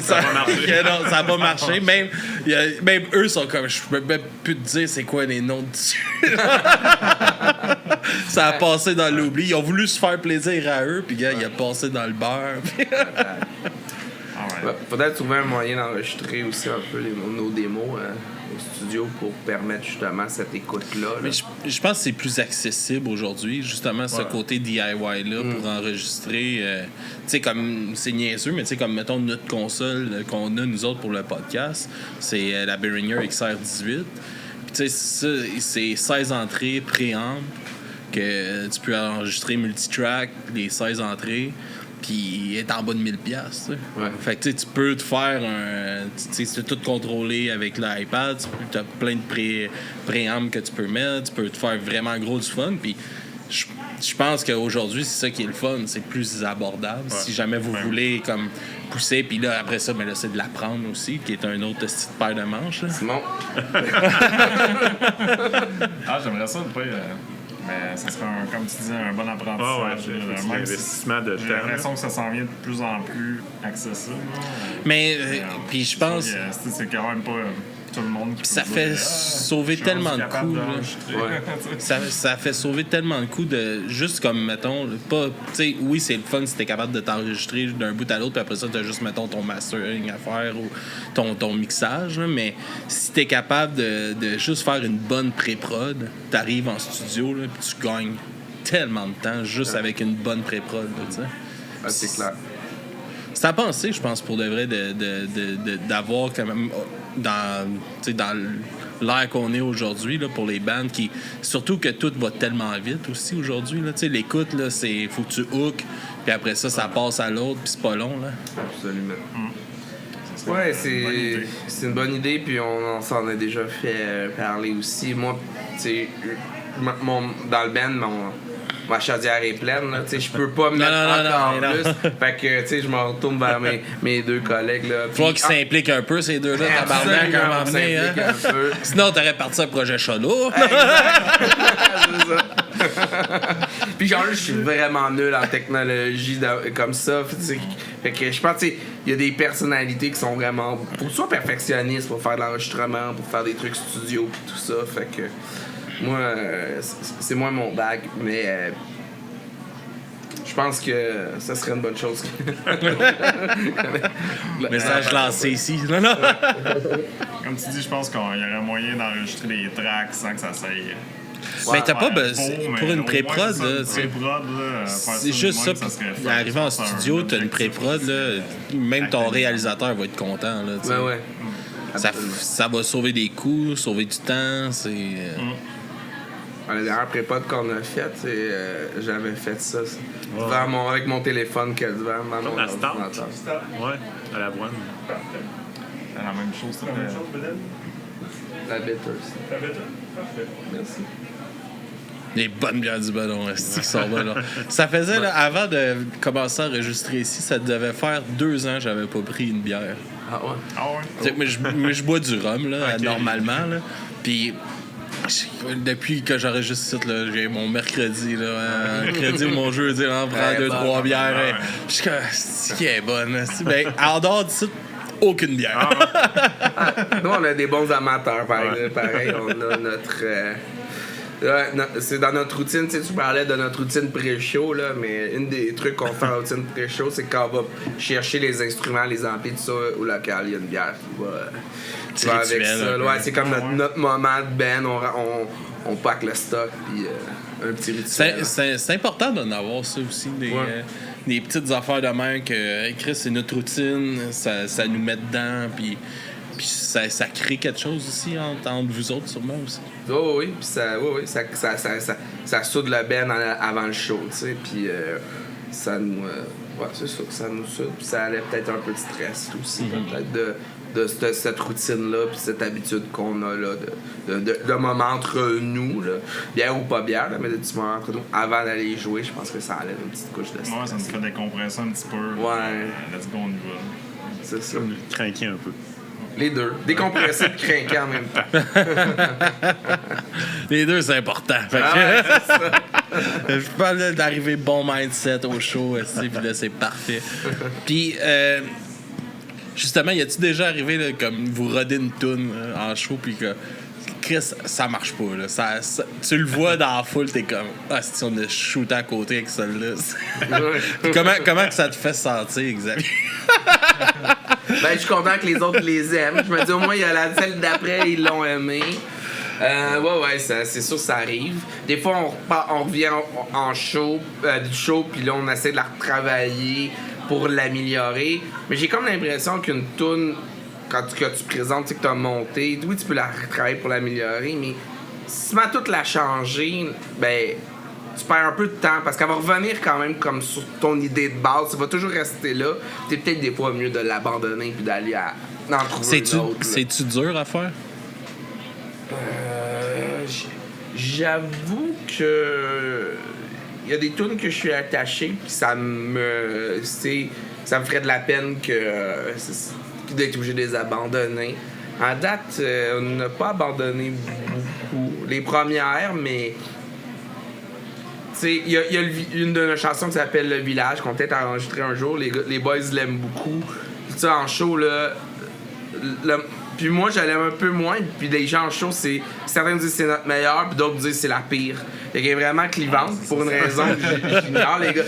ça n'a pas marché. Même eux sont comme, je peux même plus te dire c'est quoi les noms dessus. Ça a passé dans l'oubli. Ils ont voulu se faire plaisir à eux, puis il a passé dans le beurre. Faudrait trouver un moyen d'enregistrer aussi un peu nos démos au studio pour permettre justement cette écoute-là. Mais je pense que c'est plus accessible aujourd'hui, justement, ce côté DIY-là pour enregistrer. Tu sais, comme c'est niaiseux, mais tu sais, comme mettons notre console qu'on a, nous autres, pour le podcast, c'est la Behringer XR18. Puis tu sais, c'est 16 entrées préamp que tu peux enregistrer multitrack, les 16 entrées. Puis il est en bas de 1000$. Fait que tu peux te faire c'est tout contrôlé avec l'iPad. Tu as plein de préamps que tu peux mettre. Tu peux te faire vraiment gros du fun. Puis je pense qu'aujourd'hui, c'est ça qui est le fun. C'est plus abordable. Si jamais vous voulez comme pousser. Puis là, après ça, c'est de l'apprendre aussi, qui est un autre style de paire de manches. Là. Simon. J'aimerais ça de pas... Mais ça serait, comme tu disais, un bon apprentissage. C'est un investissement de temps. J'ai l'impression que ça s'en vient de plus en plus accessible. Mais, puis je pense... C'est quand même pas... tout le monde qui ça fait sauver tellement de coups. Ça fait sauver tellement de coups de juste comme, mettons, pas. Tu sais, oui, c'est le fun si t'es capable de t'enregistrer d'un bout à l'autre, puis après ça, t'as juste, mettons, ton mastering à faire ou ton mixage, là, mais si t'es capable de juste faire une bonne pré-prod, t'arrives en studio, là, puis tu gagnes tellement de temps juste avec une bonne pré-prod, tu sais. Ah, c'est clair. C'est à penser, je pense, pour de vrai, d'avoir quand même dans l'ère qu'on est aujourd'hui, là, pour les bandes qui. Surtout que tout va tellement vite aussi aujourd'hui. Là, l'écoute, là, c'est. Faut que tu hook, puis après ça, ça passe à l'autre, puis c'est pas long. Là. Absolument. Ouais, c'est une bonne idée, puis on s'en a déjà fait parler aussi. Moi, tu sais, dans le band, ma chaudière est pleine, là, tu sais, je peux pas me mettre encore plus. Fait que, tu sais, je me retourne vers mes deux collègues, là. Faut qu'ils s'impliquent un peu, ces deux-là, tabarnak, à un moment donné, hein? Sinon, t'aurais parti un projet cholo. C'est ça. Puis genre, je suis vraiment nul en technologie comme ça. Fait que je pense, tu sais, il y a des personnalités qui sont vraiment, pour soit perfectionnistes, pour faire de l'enregistrement, pour faire des trucs studio, puis tout ça. Fait que moi, c'est moins mon bag, mais je pense que ça serait une bonne chose. Message lancé ici. Non. Comme tu dis, je pense qu'il y aurait moyen d'enregistrer des tracks sans que ça s'aille. Mais t'as pas besoin. Pour une pré-prod, c'est juste ça. Arriver en studio, t'as une pré-prod, là, même ton réalisateur va être content. Là, ouais. Ça va sauver des coûts, sauver du temps. La dernière pré-prod qu'on a faite, j'avais fait ça. Avec mon téléphone que devant mon ordinateur. Ouais, à la Brune. C'est la même chose, ça. La bitter aussi. La bitter? Parfait. Merci. Les bonnes bières du ballon, qui sont bonnes. Là. Ça faisait, là, avant de commencer à enregistrer ici, ça devait faire 2 ans que j'avais pas pris une bière. Ah ouais? Mais je bois du rhum, là, normalement. Là. Puis, depuis que j'enregistre ici, là, j'ai mon mercredi, là, mercredi ou mon jeudi, là, on prend 2-3 bières. Puis, c'est qui est bonne. Ben, en dehors d'ici, aucune bière. Nous, on a des bons amateurs, pareil. On a notre. C'est dans notre routine, tu parlais de notre routine pré-show, là, mais une des trucs qu'on fait en routine pré-show, c'est quand on va chercher les instruments, les amplis, tout ça, au local, il y a une bière qui va avec ça. Ouais, c'est comme notre moment de band, on pack le stock, puis un petit rituel. C'est important d'en avoir ça aussi, des petites affaires de même que Chris, c'est notre routine, ça nous met dedans, puis ça crée quelque chose aussi entre vous autres, sûrement aussi. Oui, puis ça soude le ben avant le show, tu sais, puis ça nous. C'est ça, ça nous soude, puis ça allait peut-être un peu de stress aussi, peut-être de cette routine-là, puis cette habitude qu'on a, là, de moments entre nous, là, bière ou pas bière, là, mais de petits moments entre nous, avant d'aller jouer, je pense que ça enlève une petite couche de stress. Ouais, ça nous fait décompresser un petit peu. Ouais. Let's go, on y va. C'est ça. Craquer un peu. Les deux. Décompresser et craquer en même temps. Les deux, c'est important. C'est ça. Je parle d'arriver bon mindset au show, puis là, c'est parfait. Puis, justement, y a-tu déjà arrivé, là, comme vous rodez une toune en show, puis que Chris, ça marche pas, là. Tu le vois dans la foule, t'es comme, si on a shooté à côté avec celle-là. Comment que ça te fait sentir, Xavier? Ben, je suis content que les autres les aiment. Je me dis, au moins, il y a celle d'après, ils l'ont aimé. Ouais, c'est sûr que ça arrive. Des fois, on revient en show, du show, puis là, on essaie de la retravailler pour l'améliorer. Mais j'ai comme l'impression qu'une toune, quand tu présentes, que tu as monté, oui, tu peux la retravailler pour l'améliorer, mais si tu mets toute la changer, ben, tu perds un peu de temps parce qu'elle va revenir quand même comme sur ton idée de base. Ça va toujours rester là. C'est peut-être des fois mieux de l'abandonner puis d'aller en trouver une autre. C'est-tu dur à faire? J'avoue que il y a des tunes que je suis attaché puis ça me ferait de la peine d'être obligé de les abandonner. En date, on n'a pas abandonné beaucoup. Les premières, mais il y a une de nos chansons qui s'appelle Le Village qu'on peut-être enregistrer un jour. Les boys l'aiment beaucoup. En show, là, Puis moi, je l'aime un peu moins. Puis les gens en show, certains disent que c'est notre meilleur, puis d'autres disent que c'est la pire. Fait qu'elle est vraiment clivante pour une raison que j'ignore, les gars.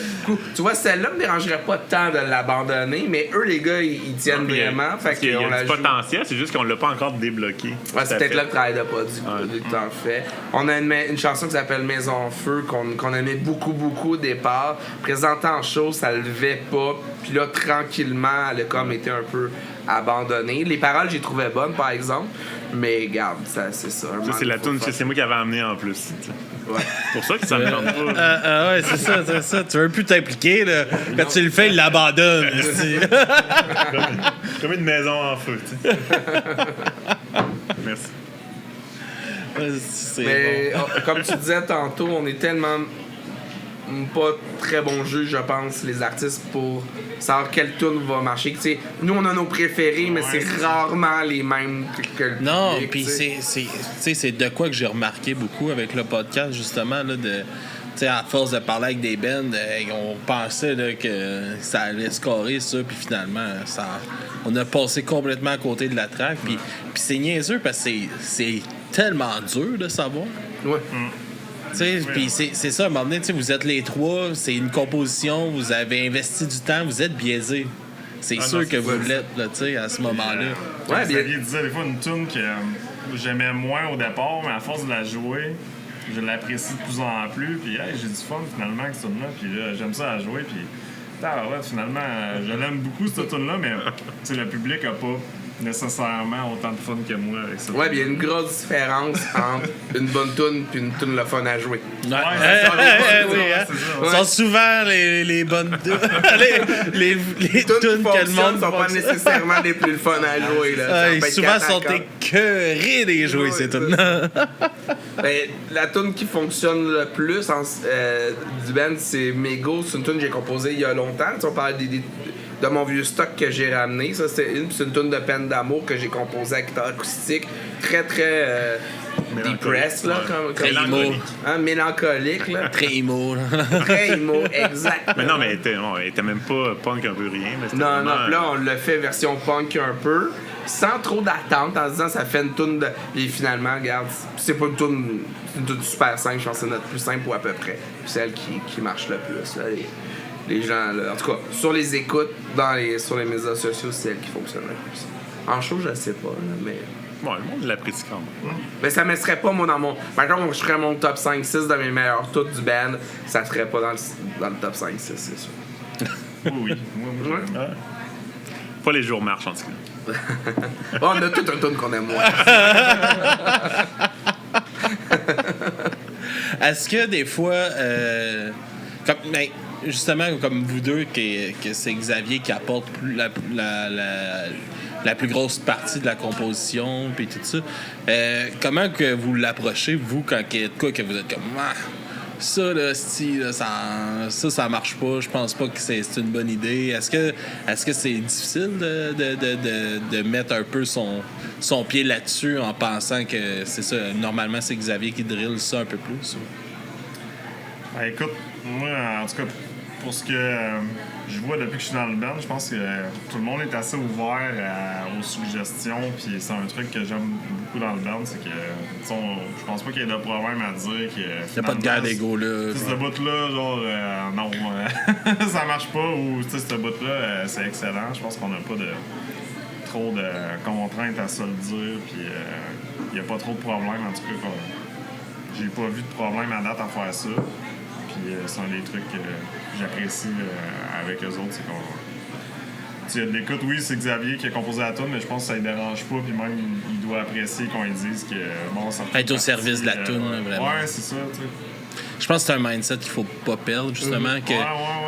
Tu vois, celle-là me dérangerait pas tant de l'abandonner, mais eux, les gars, ils tiennent vraiment. Fait qu'il y a du potentiel, c'est juste qu'on l'a pas encore débloqué. Ouais, c'est peut-être là le travail de produit que t'en fais. On a une chanson qui s'appelle Maison en feu, qu'on aimait beaucoup au départ. Présenté en show, ça levait pas. Puis là, tranquillement, elle a comme été un peu abandonnée. Les paroles, j'ai trouvé bonnes, par exemple. Mais regarde, c'est ça. Ça, c'est la tune que c'est moi qui avais amené en plus. Ouais. C'est pour ça que ça me tente pas. Ouais, c'est ça. Tu veux plus t'impliquer, là. Quand tu le fais, il l'abandonne. Comme une maison en feu, tu sais. Merci. Mais comme tu disais tantôt, on est tellement pas très bon juge, je pense, les artistes, pour savoir quelle tune va marcher. T'sais, nous, on a nos préférés, mais c'est rarement les mêmes que le public. Non, puis c'est de quoi que j'ai remarqué beaucoup avec le podcast, justement, là, à force de parler avec des bands, on pensait là, que ça allait scorer ça, puis finalement, on a passé complètement à côté de la track. Puis c'est niaiseux parce que c'est tellement dur de savoir. Ouais. Puis c'est ça, à un moment donné, vous êtes les trois, c'est une composition, vous avez investi du temps, vous êtes biaisés. C'est sûr que vous l'êtes là, à ce moment-là. Ouais, Xavier disait des fois une tune que j'aimais moins au départ, mais à force de la jouer, je l'apprécie de plus en plus. Puis j'ai du fun finalement avec cette tune-là. Puis là, j'aime ça à jouer. Puis finalement, je l'aime beaucoup cette tune-là, mais le public n'a pas nécessairement autant de fun que moi avec ça. Ouais, il y a une grosse différence entre une bonne tune et une tune le fun à jouer. Ce sont souvent les bonnes les tunes que le monde sont pas nécessairement les plus fun à jouer. Là. Souvent sont écœurés des jouer, ces tunes. La tune qui fonctionne le plus du band, c'est Mego. C'est une tune que j'ai composée il y a longtemps. On parlait de mon vieux stock que j'ai ramené. Ça, c'est une tune de peine d'amour que j'ai composée à guitare acoustique. Très, très depressed, là. Très emo. Mélancolique, là. Très emo. Très emo, exact. Mais non, mais elle était même pas punk un peu rien. Mais non, là, on l'a fait version punk un peu, sans trop d'attente, en se disant ça fait une tune de... Et finalement, regarde, c'est pas une tune super simple, je pense que c'est notre plus simple ou à peu près. Celle qui marche le plus, là. Les gens, là, en tout cas, sur les écoutes, sur les médias sociaux, c'est elle qui fonctionne le plus. En show, je sais pas, là, mais... Bon, le monde l'apprécie quand même. Mais ça me serait pas, moi, dans mon... Par contre, je ferais mon top 5-6 de mes meilleurs tunes du band, ça serait pas dans le top 5-6, c'est sûr. Oui. Pas les jours marchent, en tout cas. On a tout un tune qu'on aime moins. Est-ce que des fois... justement, comme vous deux, que c'est Xavier qui apporte la plus grosse partie de la composition, puis tout ça, comment que vous l'approchez, vous, quand il y a de quoi que vous êtes comme... ça, là, ça marche pas, je pense pas que c'est une bonne idée. Est-ce que c'est difficile de mettre un peu son pied là-dessus en pensant que c'est ça, normalement, c'est Xavier qui drille ça un peu plus? Écoute, moi, en tout cas, pour ce que je vois depuis que je suis dans le band, je pense que tout le monde est assez ouvert aux suggestions, puis c'est un truc que j'aime beaucoup dans le band, c'est que je pense pas qu'il y ait de problème à dire que... Il n'y a pas de guerre d'ego, là. Ce bout-là, genre, non, ça marche pas, ou ce bout-là, c'est excellent. Je pense qu'on n'a pas trop de contraintes à se le dire, puis il n'y a pas trop de problèmes, en tout cas. J'ai pas vu de problème à date à faire ça. Puis c'est un des trucs que j'apprécie avec eux autres, c'est qu'on... Tu as de l'écoute, oui, c'est Xavier qui a composé la tune, mais je pense que ça ne dérange pas, puis même il doit apprécier qu'on lui dise que bon, ça être au service de la tune, vraiment. Ouais, c'est ça, tu sais. Je pense que c'est un mindset qu'il faut pas perdre, justement,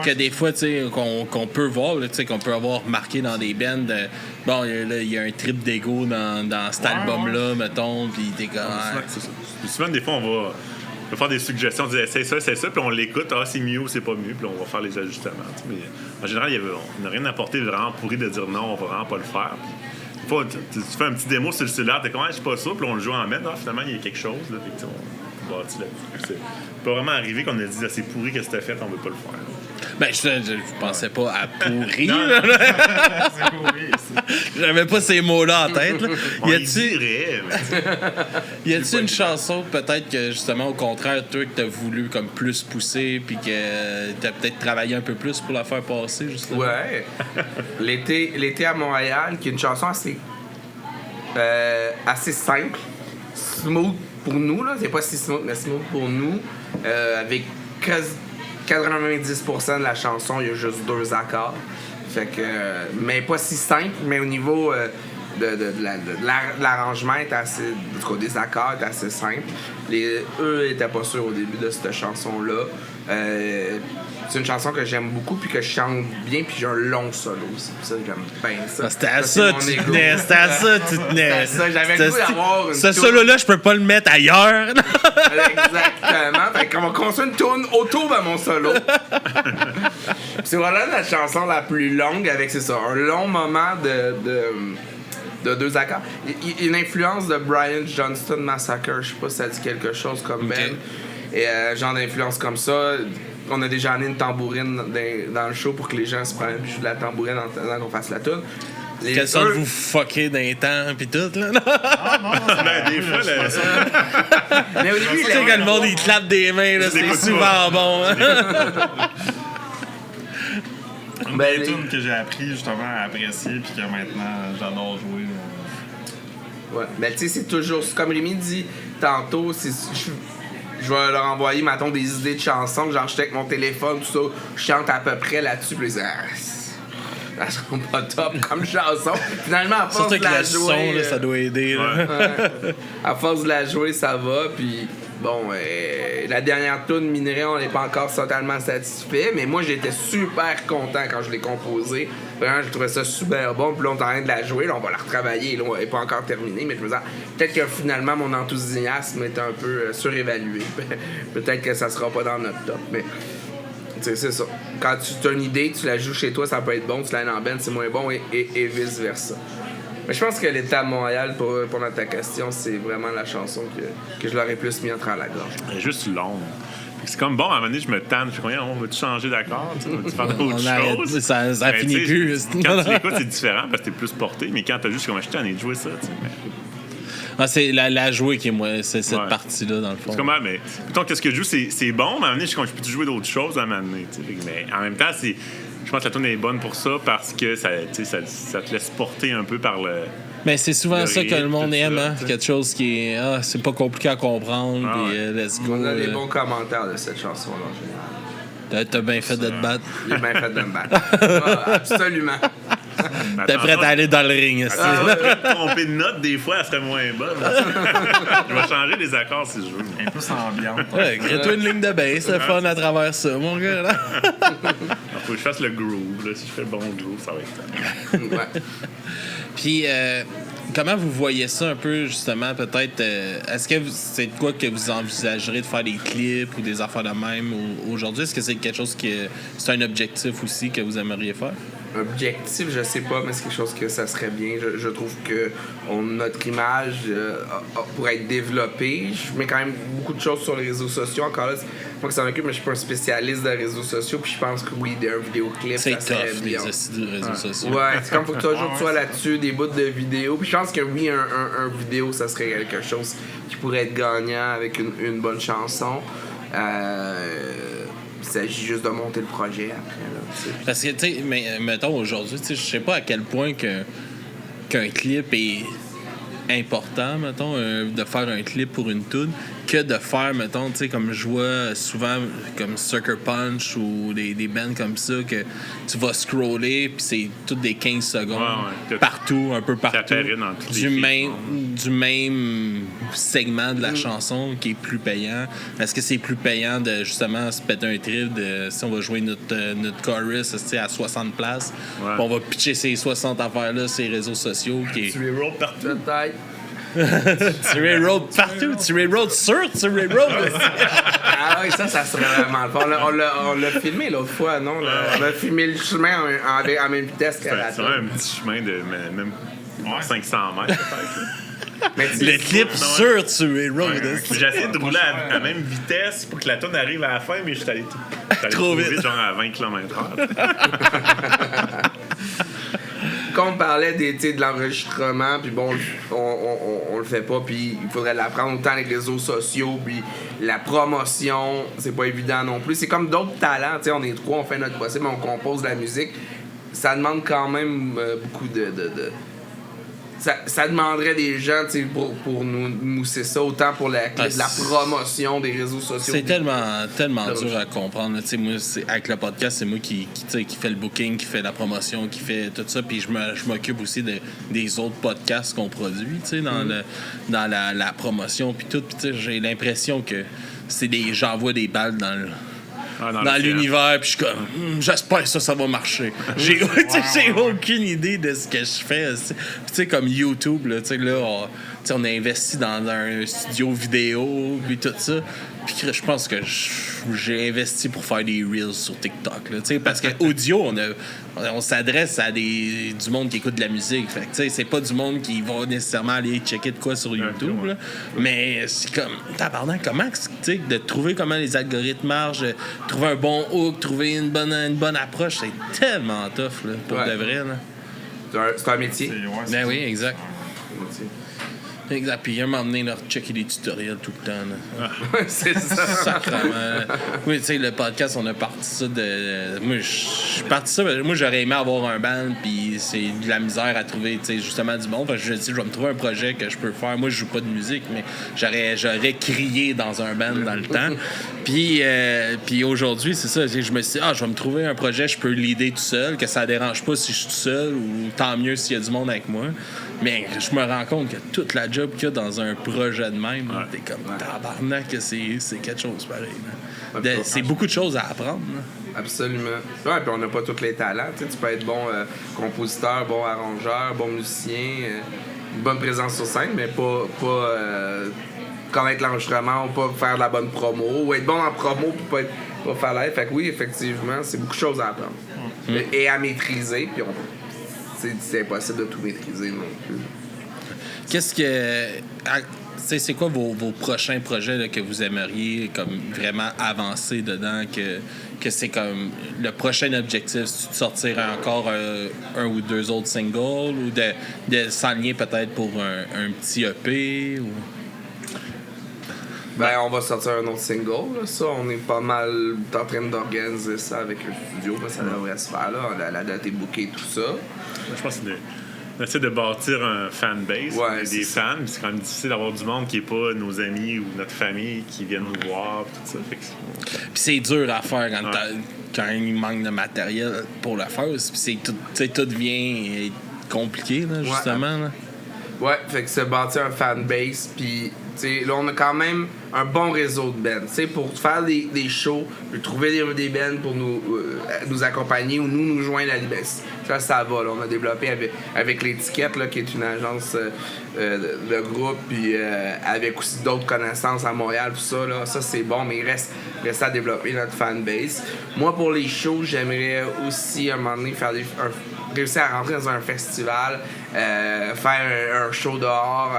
que des fois, tu sais, qu'on peut voir, tu sais, qu'on peut avoir remarqué dans des bands, bon, il y a un trip d'ego dans cet album-là, mettons, puis t'es comme... Souvent, des fois, on va faire des suggestions, on dit c'est ça, puis on l'écoute, c'est mieux ou c'est pas mieux, puis on va faire les ajustements. Mais en général, on n'a rien apporté vraiment pourri de dire non, on va vraiment pas le faire. Puis, des fois, tu fais un petit démo sur le cellulaire, t'es comme, je suis pas ça, puis on le joue en mettre, finalement, il y a quelque chose, là, puis on bâtit là-dessus. C'est pas vraiment arrivé qu'on a dit c'est pourri que c'était fait, on veut pas le faire. Ben, je pensais pas à pourri. Non, là. c'est pourri, ça. J'avais pas ces mots-là en tête. Là. On y dirait, Y a-tu une chanson, peut-être que justement, au contraire, toi, que t'as voulu comme plus pousser, puis que t'as peut-être travaillé un peu plus pour la faire passer, justement? Ouais. L'été à Montréal, qui est une chanson assez simple, smooth pour nous, là. C'est pas si smooth, mais smooth pour nous. Avec 90% de la chanson, il y a juste 2 accords. Fait que, mais pas si simple, mais au niveau de l'arrangement, en tout cas, des accords, est assez simple. Eux étaient pas sûrs au début de cette chanson-là. C'est une chanson que j'aime beaucoup, puis que je chante bien, puis j'ai un long solo aussi. Ça, j'aime bien ça. C'était à ça que tu tenais. C'était à ça que tu tenais. C'était ça, j'avais le goût d'avoir une Ce toune. solo-là, je peux pas le mettre ailleurs. Exactement. Fait qu'on va construire une tourne autour de mon solo. C'est vraiment la chanson la plus longue avec, c'est ça, un long moment de 2 accords. Il y a une influence de Brian Johnston Massacre, je sais pas si ça dit quelque chose comme Ben. Et genre d'influence comme ça. On a déjà amené une tambourine dans le show pour que les gens se prennent puis jouent de la tambourine en attendant qu'on fasse la toune. Quelle sorte de vous fucker d'un temps pis tout, là? des fois, Mais au début, Tu sais, quand le monde, il clappe des mains, là, c'est souvent bon. Hein? Une des tunes que j'ai appris justement à apprécier puis que maintenant j'adore jouer. Ouais. Ben, tu sais, c'est toujours. Comme Rémi dit tantôt, je vais leur envoyer, mettons, des idées de chansons. Genre, j'étais avec mon téléphone, tout ça. Je chante à peu près là-dessus. Puis ils disent, ça sera pas top comme chanson. Finalement, à force Surtout de avec la le jouer. son, là, ça doit aider. Là. Ouais. À force de la jouer, ça va. Puis, bon, la dernière tune, Minerai, on n'est pas encore totalement satisfait. Mais moi, j'étais super content quand je l'ai composée. Vraiment, je trouvais ça super bon. Puis là, on est en train de la jouer. Là, on va la retravailler. Là, elle n'est pas encore terminée. Mais je me disais, peut-être que finalement, mon enthousiasme est un peu surévalué. Peut-être que ça sera pas dans notre top. Mais, tu sais, c'est ça. Quand tu as une idée, tu la joues chez toi, ça peut être bon. Tu l'as en band, c'est moins bon. Et vice-versa. Mais je pense que l'été à Montréal, pour répondre à ta question, c'est vraiment la chanson que je l'aurais plus mis entre la gorge. Elle est juste longue. C'est comme bon, à un moment donné, je me tanne. Je dis, on va-tu changer d'accord? On va-tu faire d'autres choses? Ça Mais finit plus. Quand tu l'écoutes, c'est différent parce que t'es plus porté. Mais quand t'as juste comme acheté, on est de jouer ça. C'est la jouer qui est moi, c'est cette partie-là, dans le fond. C'est comme, mais plutôt qu'est-ce que je joue, c'est bon, mais à un moment donné, je peux jouer d'autres choses à un moment donné. Mais en même temps, je pense que la tune est bonne pour ça parce que ça te laisse porter un peu par le. Mais c'est souvent ça que le monde aime, hein? T'sais. Quelque chose qui est. C'est pas compliqué à comprendre, puis let's go. On a des bons commentaires de cette chanson-là, en général. T'as bien fait de te battre. J'ai bien fait de me battre. Absolument. T'es prêt à aller dans le ring, aussi. Tromper de note, des fois, elle serait moins bonne. Je vais changer les accords si je veux. Un peu ambiante. Ouais, crée-toi une ligne de bass, c'est fun à travers ça, mon gars. Là. Faut que je fasse le groove. Là. Si je fais le bon groove, ça va être ça. Ouais. Puis, comment vous voyez ça un peu, justement, peut-être? Est-ce que c'est de quoi que vous envisagerez de faire des clips ou des affaires de même aujourd'hui? Est-ce que c'est quelque chose c'est un objectif aussi que vous aimeriez faire? Objectif, je sais pas, mais c'est quelque chose que ça serait bien. Je trouve que notre image pourrait être développée. Je mets quand même beaucoup de choses sur les réseaux sociaux. Encore là, moi que ça m'occupe, mais je suis pas un spécialiste des réseaux sociaux. Puis je pense que oui, d'un vidéoclip, ça serait bien. C'est tough, les réseaux sociaux. Ouais, c'est comme faut que toujours tu sois là-dessus, des bouts de vidéos. Puis je pense que oui, un vidéo, ça serait quelque chose qui pourrait être gagnant avec une bonne chanson. Il s'agit juste de monter le projet après. Là, parce que, tu sais, mais mettons aujourd'hui, je sais pas à quel point qu'un clip est important, mettons, de faire un clip pour une tune, que de faire, mettons, tu sais, comme je vois souvent, comme Sucker Punch ou des bands comme ça, que tu vas scroller, puis c'est toutes des 15 secondes, partout, un peu partout, du même segment de la chanson qui est plus payant. Est-ce que c'est plus payant de, justement, se péter un trip de, si on va jouer notre chorus à 60 places, puis on va pitcher ces 60 affaires-là sur les réseaux sociaux, qui est... Tu les rolls partout. Peut-être. Tu reroad partout, tu reroad tu reroad. Ah oui, ça serait vraiment le fun. On l'a filmé l'autre fois, non? On a filmé le chemin en même vitesse qu'à la C'est un petit chemin de même 500 mètres, peut-être. Le clip sur Tuer Road. J'ai essayé de rouler à la même vitesse pour que la tonne arrive à la fin, mais je suis allé trop vite, genre à 20 km/h. Quand on parlait de l'enregistrement, puis bon, on le fait pas, puis il faudrait l'apprendre autant les réseaux sociaux, puis la promotion, c'est pas évident non plus. C'est comme d'autres talents, on est trois, on fait notre possible, on compose de la musique. Ça demande quand même beaucoup de ça demanderait des gens pour nous mousser ça, autant pour la promotion des réseaux sociaux. C'est tellement dur à comprendre. Moi, avec le podcast, c'est moi qui fait le booking, qui fait la promotion, qui fait tout ça. Puis je m'occupe aussi des autres podcasts qu'on produit dans la promotion. Puis tout. Puis j'ai l'impression que j'envoie des balles dans l'univers, puis je suis comme, j'espère que ça va marcher. J'ai aucune idée de ce que je fais. Puis comme YouTube, là, on a investi dans un studio vidéo, puis tout ça. Puis je pense que j'ai investi pour faire des reels sur TikTok. Là, parce que audio, on s'adresse à du monde qui écoute de la musique. Fait que, c'est pas du monde qui va nécessairement aller checker de quoi sur YouTube. Là. Mais c'est comme, tabarnak, comment de trouver comment les algorithmes marchent, trouver un bon hook, trouver une bonne approche, c'est tellement tough là, pour de vrai. Là. C'est un métier. Ben oui, exact. Exact. Puis, il y a un moment donné, leur checker des tutoriels tout le temps. Là. C'est ça. Sacrément. Oui, tu sais, le podcast, on a parti ça de. Moi, je suis parti ça. Moi, j'aurais aimé avoir un band, puis c'est de la misère à trouver, tu sais, justement, du monde. Fait que je dis, je vais me trouver un projet que je peux faire. Moi, je joue pas de musique, mais j'aurais crié dans un band dans le temps. Puis aujourd'hui, c'est ça. Je me suis dit, je vais me trouver un projet, je peux l'aider tout seul, que ça dérange pas si je suis tout seul, ou tant mieux s'il y a du monde avec moi. Mais je me rends compte que toute la job qu'il y a dans un projet de même, t'es comme tabarnak que c'est quelque chose pareil. C'est beaucoup de choses à apprendre. Là. Absolument. Ouais, puis on n'a pas tous les talents. Tu peux être bon compositeur, bon arrangeur, bon musicien, une bonne présence sur scène, mais pas connaître l'enregistrement ou pas faire de la bonne promo, ou être bon en promo pour pas faire l'aide. Fait que oui, effectivement, c'est beaucoup de choses à apprendre. Et à maîtriser, puis c'est impossible de tout maîtriser non plus. Qu'est-ce que... c'est quoi vos prochains projets là, que vous aimeriez comme vraiment avancer dedans, que c'est comme le prochain objectif, c'est de sortir encore un ou deux autres singles, ou de s'aligner peut-être pour un petit EP, ou... Ben, on va sortir un autre single, là. Ça, on est pas mal en train d'organiser ça avec le studio, ça devrait se faire, là. La date est bookée, tout ça. Je pense que on essaie de bâtir un fanbase, des fans, puis c'est quand même difficile d'avoir du monde qui n'est pas nos amis ou notre famille qui viennent nous voir, tout ça. Puis c'est dur à faire quand il manque de matériel pour le faire, puis tout devient compliqué, là, justement. Là. Ouais, fait que c'est bâtir un fanbase, puis là, on a quand même un bon réseau de bands. Pour faire des shows, trouver des bands pour nous accompagner ou nous joindre à l'IBES. Ça va. Là. On a développé avec l'Étiquette, là, qui est une agence de groupe, puis avec aussi d'autres connaissances à Montréal, tout ça. Là. Ça, c'est bon, mais il reste à développer notre fanbase. Moi, pour les shows, j'aimerais aussi, à un moment donné, réussir à rentrer dans un festival, faire un show dehors,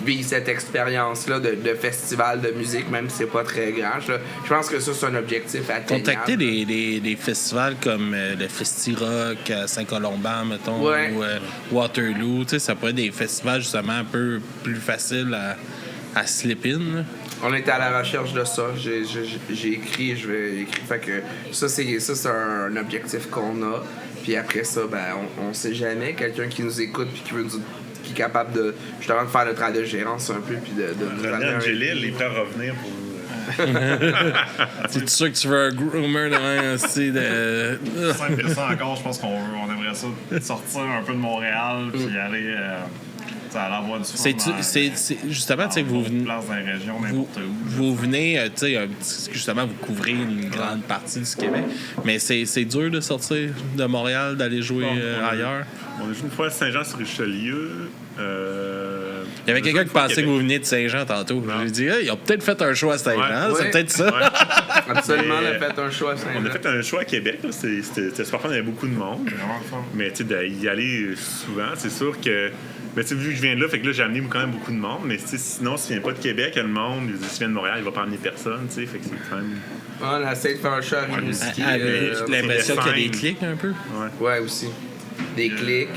vivre cette expérience-là de festival de musique, même si c'est pas très grand. Je pense que ça, c'est un objectif atteignable. Contacter des festivals comme le Festi-Rock à Saint-Colomban, mettons, ou Waterloo, ça pourrait être des festivals justement un peu plus faciles à slip in. Là. On était à la recherche de ça. J'ai écrit, je vais écrire. Fait que ça, c'est un objectif qu'on a. Puis après ça, ben, on sait jamais. Quelqu'un qui nous écoute puis qui est capable de faire le travail de gérance un peu puis de nous amener Angélil, il peut revenir pour C'est sûr que tu veux un groomer de Simple que ça encore, je pense qu'on aimerait ça sortir un peu de Montréal puis aller à l'envoi du fond. C'est justement, tu sais, vous venez. Place dans les régions, n'importe où. Vous venez, tu sais, justement, vous couvrez une grande partie du Québec. Mais c'est dur de sortir de Montréal, d'aller jouer ailleurs. On est une fois à Saint-Jean-sur-Richelieu. Il y avait quelqu'un qui pensait que vous veniez de Saint-Jean tantôt. J'ai dit, ils ont peut-être fait un show à Saint-Jean. C'est peut-être ça. Absolument, on a fait un show à Saint-Jean. On a fait un show à Québec. C'était super fun, il y avait beaucoup de monde. Mais tu sais, d'y aller souvent, c'est sûr que Mais vu que je viens de là, fait que là, j'ai amené quand même beaucoup de monde. Mais sinon, si tu viens pas de Québec, le monde, si tu viens de Montréal, il va pas emmener personne, tu sais. Fait que c'est quand même. On essaie de faire un show à Rimouski. J'ai l'impression qu'il y a des clics un peu. Ouais, aussi. Des clics.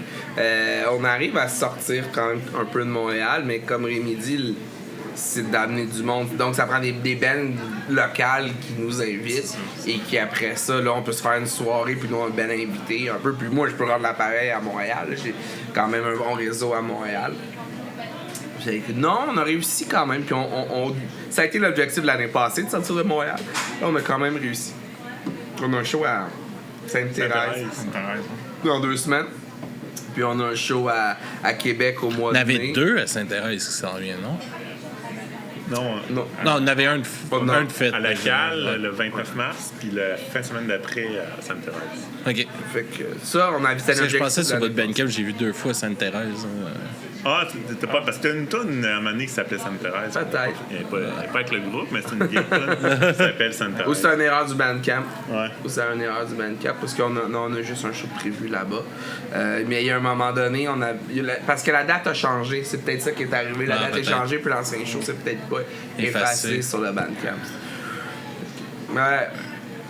On arrive à sortir quand même un peu de Montréal, mais comme Rémi dit, c'est d'amener du monde. Donc, ça prend des bands locales qui nous invitent et qui, après ça, là, on peut se faire une soirée puis nous, un band invité un peu. Puis moi, je peux rendre l'appareil à Montréal. J'ai quand même un bon réseau à Montréal. Non, on a réussi quand même. Puis ça a été l'objectif de l'année passée de sortir de Montréal. Là, on a quand même réussi. On a un show à Sainte-Thérèse dans 2 semaines. Puis on a un show à Québec au mois de mai. On avait 2 à Sainte-Thérèse qui s'en vient, non? Non, on en avait un de fait. À la Cale, le 29 mars, puis la fin de semaine d'après à Sainte-Thérèse. OK. Fait que ça, on a vu je pensais sur votre Bandcamp, j'ai vu 2 fois Sainte-Thérèse. Ah, t'es pas. Parce que t'as une toune à un moment donné qui s'appelait Sainte-Thérèse. Peut-être. Elle n'est pas avec le groupe, mais c'est une vieille toune qui s'appelle Sainte-Thérèse. Ou c'est une erreur du Bandcamp. Ouais. Ou c'est une erreur du Bandcamp, parce qu'on a juste un show prévu là-bas. Mais il y a un moment donné, parce que la date a changé. C'est peut-être ça qui est arrivé. La date est changée, puis l'ancien show, c'est peut-être pas effacé sur le Bandcamp.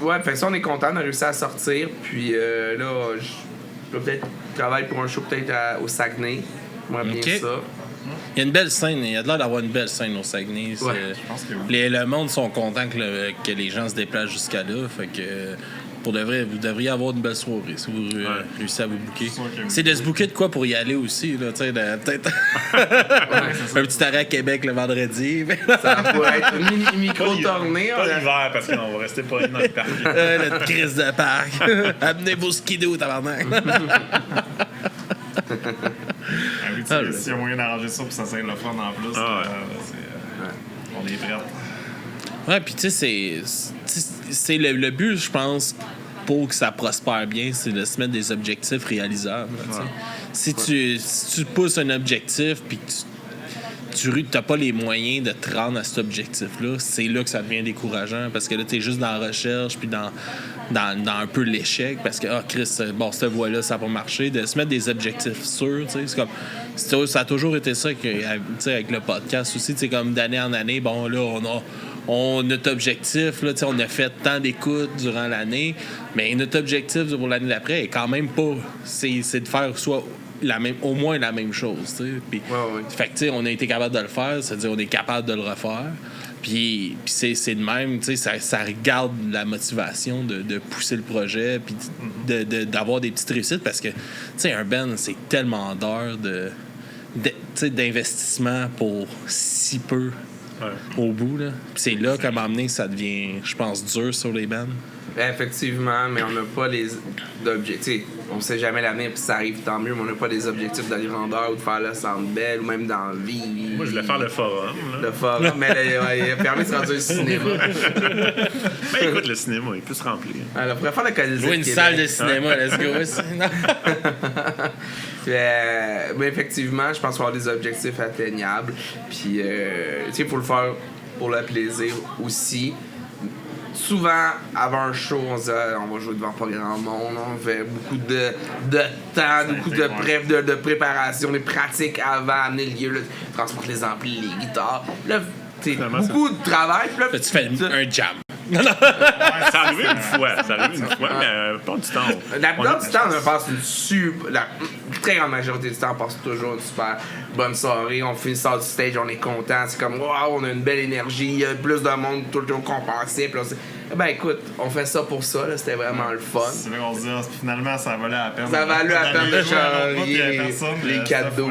Ouais, fait que ça, on est content de réussir à sortir. Puis là, je peux peut-être travailler pour un show peut-être au Saguenay. Moi, bien ça. Il y a une belle scène, il y a l'air d'avoir une belle scène au Saguenay. Ouais, je pense que oui. Le monde sont contents que les gens se déplacent jusqu'à là. Fait que pour de vrai, vous devriez avoir une belle soirée si vous réussissez à vous booker. C'est de se booker de quoi pour y aller aussi. Là, peut-être un petit arrêt à Québec le vendredi. Ça pourrait être une micro-tournée. Pas l'hiver, parce qu'on va rester pas dans le parc. Notre crise de parc. Amenez vos skidoo, tabarnak. S'il y a moyen d'arranger ça pour ça soit le fun en plus, on est prêts. Ouais, puis tu sais, c'est le but, je pense, pour que ça prospère bien, c'est de se mettre des objectifs réalisables. Là, si tu pousses un objectif puis que tu n'as pas les moyens de te rendre à cet objectif-là, c'est là que ça devient décourageant parce que là, tu es juste dans la recherche puis dans un peu l'échec parce que, Chris, bon, cette voie-là, ça va pas marcher. De se mettre des objectifs sûrs, tu sais, c'est comme. Ça a toujours été ça avec le podcast aussi, tu sais, comme d'année en année, bon, là, notre objectif, là, on a fait tant d'écoutes durant l'année, mais notre objectif pour l'année d'après est quand même pas. C'est de faire soit au moins la même chose. Puis, fait que on a été capable de le faire, c'est-à-dire on est capable de le refaire. Puis c'est de même, ça regarde la motivation de pousser le projet, puis d'avoir des petites réussites parce que un band, c'est tellement d'heures d'investissement pour si peu au bout. Là. C'est là qu'à un moment donné, ça devient, je pense, dur sur les bands. Effectivement, mais on n'a pas les objectifs. On sait jamais l'avenir, puis ça arrive tant mieux, mais on n'a pas des objectifs de grandeur ou de faire le Centre Bell ou même dans la vie. Moi, je voulais faire le forum. Là. Le forum, mais il a permis de se rendre au cinéma. Ben écoute, le cinéma, il peut se remplir. On pourrait faire le Colisée. Jouer une salle de cinéma, let's go. Mais effectivement, je pense qu'il faut avoir des objectifs atteignables. Puis, il faut le faire pour le plaisir aussi. Souvent, avant un show, on se dit on va jouer devant pas grand monde, on fait beaucoup de temps, beaucoup de préparation, des pratiques avant, amener le lieu, transporter les amplis, les guitares. Là, beaucoup de travail. Là, tu fais un jam. Ça arrive une fois, mais pas du temps. La plupart du temps, on passe la très grande majorité du temps, on passe toujours une super bonne soirée. On finit ça du stage, on est content. C'est comme, wow, on a une belle énergie, il y a plus de monde tout le temps qu'on pensait. Ben écoute, on fait ça pour ça, là, c'était vraiment le fun. C'est là qu'on se dit, finalement, ça valait la peine. Ça valait la peine de charrier les cadeaux.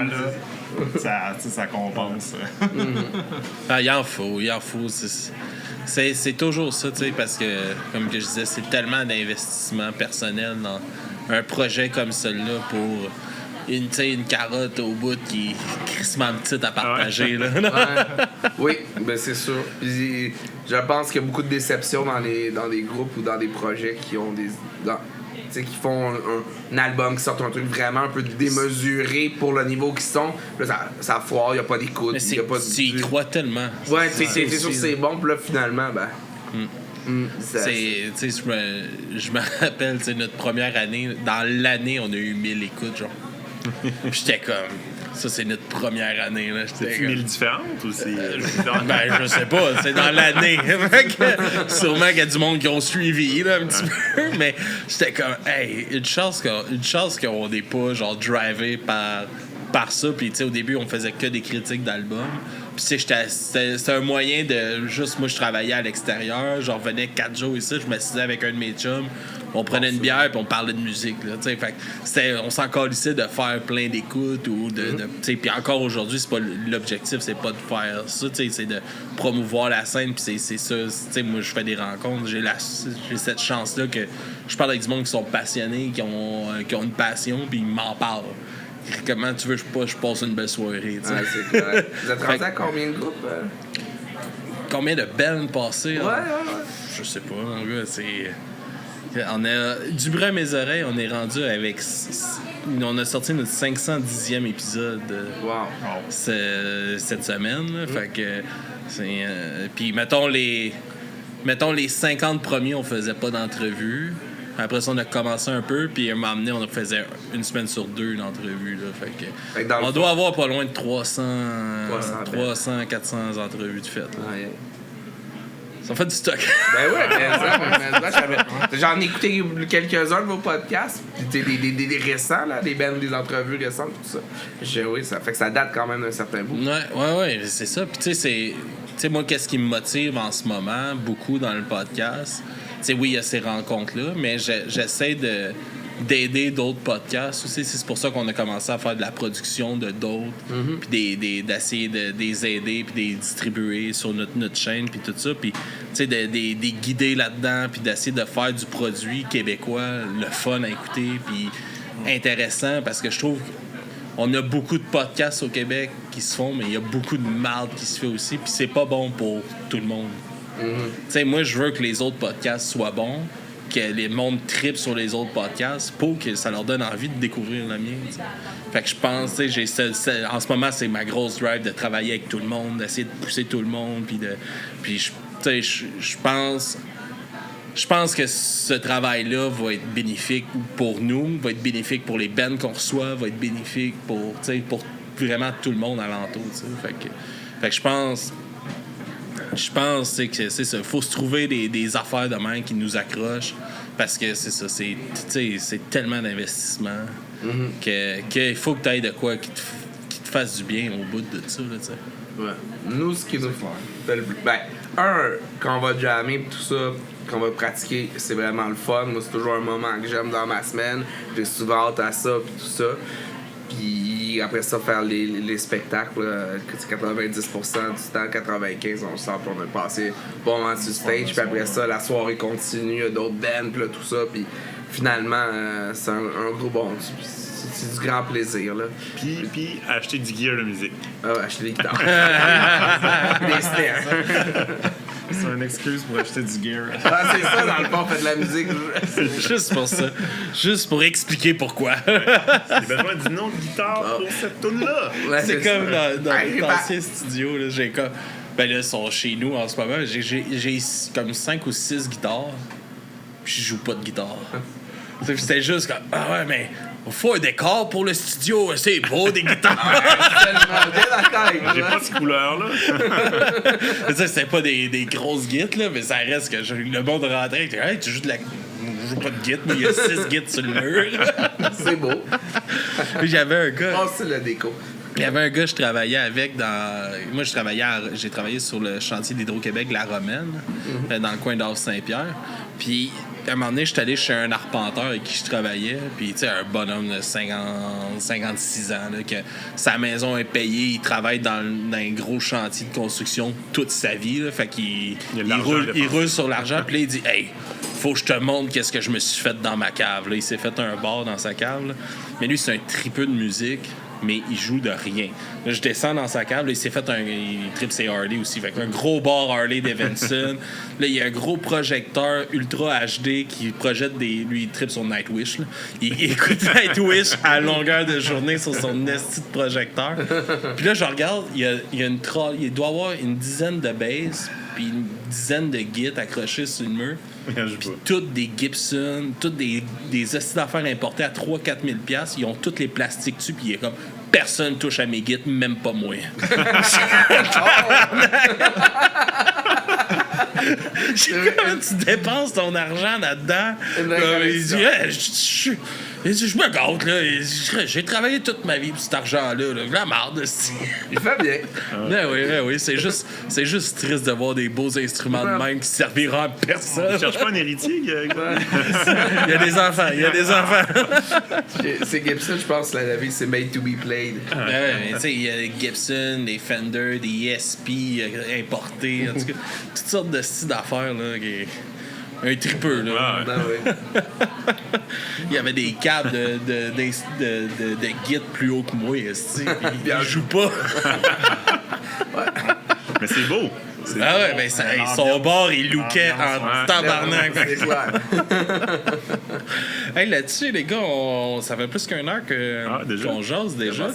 Ça compense. Il en faut. C'est toujours ça, tu sais, parce que, comme je disais, c'est tellement d'investissement personnel dans un projet comme celui-là pour une carotte au bout qui est crissement petite à partager. Là. Oui, ben c'est sûr. Puis, je pense qu'il y a beaucoup de déceptions dans des groupes ou dans des projets qui ont qui font un album, qui sortent un truc vraiment un peu démesuré pour le niveau qu'ils sont. Là, ça foire, il n'y a pas d'écoute. Tu y crois tellement. Ouais, c'est sûr que c'est bon, puis là, finalement, je me rappelle, notre première année, dans l'année, on a eu 1000 écoutes, genre. J'étais comme, Ça, c'est notre première année. Là. C'est une île différente ou c'est. Ben, je sais pas. C'est dans l'année. Sûrement qu'il y a du monde qui ont suivi là, un petit peu. Mais j'étais comme, hey, une chance qu'on n'est pas genre drivé par ça. Puis, tu sais, au début, on faisait que des critiques d'albums. Puis, tu sais, c'était un moyen de. Juste, moi, je travaillais à l'extérieur. J'en revenais 4 jours ici. Je m'assisais avec un de mes chums. On prenait une bière puis on parlait de musique. Là, fait on s'en calissait de faire plein d'écoutes. Ou puis encore aujourd'hui, c'est pas l'objectif, c'est pas de faire ça. C'est de promouvoir la scène. Puis c'est ça. Moi, je fais des rencontres. J'ai cette chance-là que je parle avec du monde qui sont passionnés, qui ont une passion, puis ils m'en parlent. Comment tu veux que je passe une belle soirée? Ouais, c'est clair. Vous êtes rendu à combien de groupes? Combien de bands passées? Ouais. Je sais pas, mon gars. On a du bruit à mes oreilles, on est rendu avec. On a sorti notre 510e épisode cette semaine. Là, fait que puis mettons les 50 premiers, on faisait pas d'entrevue. Après ça, on a commencé un peu, puis à un moment donné, on faisait une semaine sur 2 une entrevue. Là, fait que on doit avoir pas loin de 300 400 entrevues de fait. Ça fait du stock. Ben ouais, j'en ai écouté quelques-uns de vos podcasts, puis des récents, là, des entrevues récentes, tout ça. Oui, ça fait que ça date quand même d'un certain bout. Ouais, c'est ça. Puis tu sais, moi, qu'est-ce qui me motive en ce moment, beaucoup dans le podcast, tu sais, oui, il y a ces rencontres-là, mais j'essaie d'aider d'autres podcasts aussi. C'est pour ça qu'on a commencé à faire de la production de d'autres, puis d'essayer de les aider, puis de les distribuer sur notre chaîne, puis tout ça. Puis, tu sais, de guider là-dedans, puis d'essayer de faire du produit québécois, le fun à écouter, puis intéressant, parce que je trouve on a beaucoup de podcasts au Québec qui se font, mais il y a beaucoup de marde qui se fait aussi, puis c'est pas bon pour tout le monde. Tu sais, moi, je veux que les autres podcasts soient bons, que les mondes trippent sur les autres podcasts pour que ça leur donne envie de découvrir le mien. T'sais. Fait que je pense, tu sais, en ce moment, c'est ma grosse drive de travailler avec tout le monde, d'essayer de pousser tout le monde, puis je pense que ce travail-là va être bénéfique pour nous, va être bénéfique pour les bands qu'on reçoit, va être bénéfique pour vraiment tout le monde alentour. Fait que je pense que c'est ça. Il faut se trouver des affaires de même qui nous accrochent parce que c'est ça. C'est tellement d'investissement qu'il faut que tu ailles de quoi qui te fasse du bien au bout de ça. Là, ouais. Nous, ce qui nous fait quand on va jammer et tout ça, quand on va pratiquer, c'est vraiment le fun. Moi, c'est toujours un moment que j'aime dans ma semaine. J'ai souvent hâte à ça et tout ça. Puis après ça, faire les spectacles, c'est 90% du temps, 95% on sort, puis on a passé bon moment sur stage. Puis après ça, la soirée continue, il y a d'autres bands, puis là, tout ça. Puis finalement, c'est un gros bon. C'est du grand plaisir. Là. Puis acheter du gear de musique. Acheter des guitares. Des snares. C'est une excuse pour acheter du gear. C'est ça, dans le fond, on fait de la musique. Juste pour ça. Juste pour expliquer pourquoi. J'ai besoin du nom de guitare pour cette tune-là. Ouais, c'est comme dans l'ancien studio. Là, j'ai comme... Ben là, ils sont chez nous en ce moment. J'ai comme 5 ou 6 guitares. Puis je joue pas de guitare. C'était juste comme... Ah ouais, mais... Faut un décor pour le studio, c'est beau des guitares. J'ai pas ces couleurs-là. C'était pas des grosses guites, là, mais ça reste que le monde rentrait et hey, tu joues de la. Je joue pas de guite, mais il y a 6 guites sur le mur. C'est beau. Puis j'avais un gars. Oh, c'est le déco. Il y avait un gars que je travaillais avec dans. Moi, j'ai travaillé sur le chantier d'Hydro-Québec, la Romaine, dans le coin d'Orve-Saint-Pierre. Puis, à un moment donné, je suis allé chez un arpenteur avec qui je travaillais. Puis, tu sais, un bonhomme de 56 ans, là, que sa maison est payée, il travaille dans un gros chantier de construction toute sa vie. Là, fait qu'il roule sur l'argent. Puis là, il dit hey, faut que je te montre qu'est-ce que je me suis fait dans ma cave. Là, il s'est fait un bar dans sa cave. Là. Mais lui, c'est un tripeux de musique. Mais il joue de rien. Là, je descends dans sa cave, là, il s'est fait il tripe ses Harley aussi. Fait un gros bar Harley Davidson. Là, il y a un gros projecteur Ultra HD qui projette lui, il tripe sur Nightwish. Là. Il écoute Nightwish à longueur de journée sur son esti de projecteur. Puis là, je regarde, il doit avoir une dizaine de basses, puis une dizaine de guides accrochés sur le mur. Puis toutes des Gibson, toutes des estis d'affaires importés à 3-4 000$. Ils ont tous les plastiques dessus, puis il est comme personne touche à mes guides, même pas moi. Comment tu dépenses ton argent là-dedans? Il dit, je me gâte, là. J'ai travaillé toute ma vie pour cet argent-là. Là. La marde, il fait bien. Ben oui. C'est juste triste de voir des beaux instruments de même qui serviront à personne. Tu cherches pas un héritier? Il y a des enfants. C'est Gibson, je pense, la vie, c'est made to be played. Il y a des Gibson, des Fender, des ESP importés, en tout cas, toutes sortes de styles d'affaires, là. Un tripeux, là. Il y avait des câbles de guide plus haut que moi, il joue pas. Mais c'est beau. Son bord, il lookait en tabarnak. C'est clair. Hey, là-dessus, les gars, ça fait plus qu'une heure qu'on jase déjà.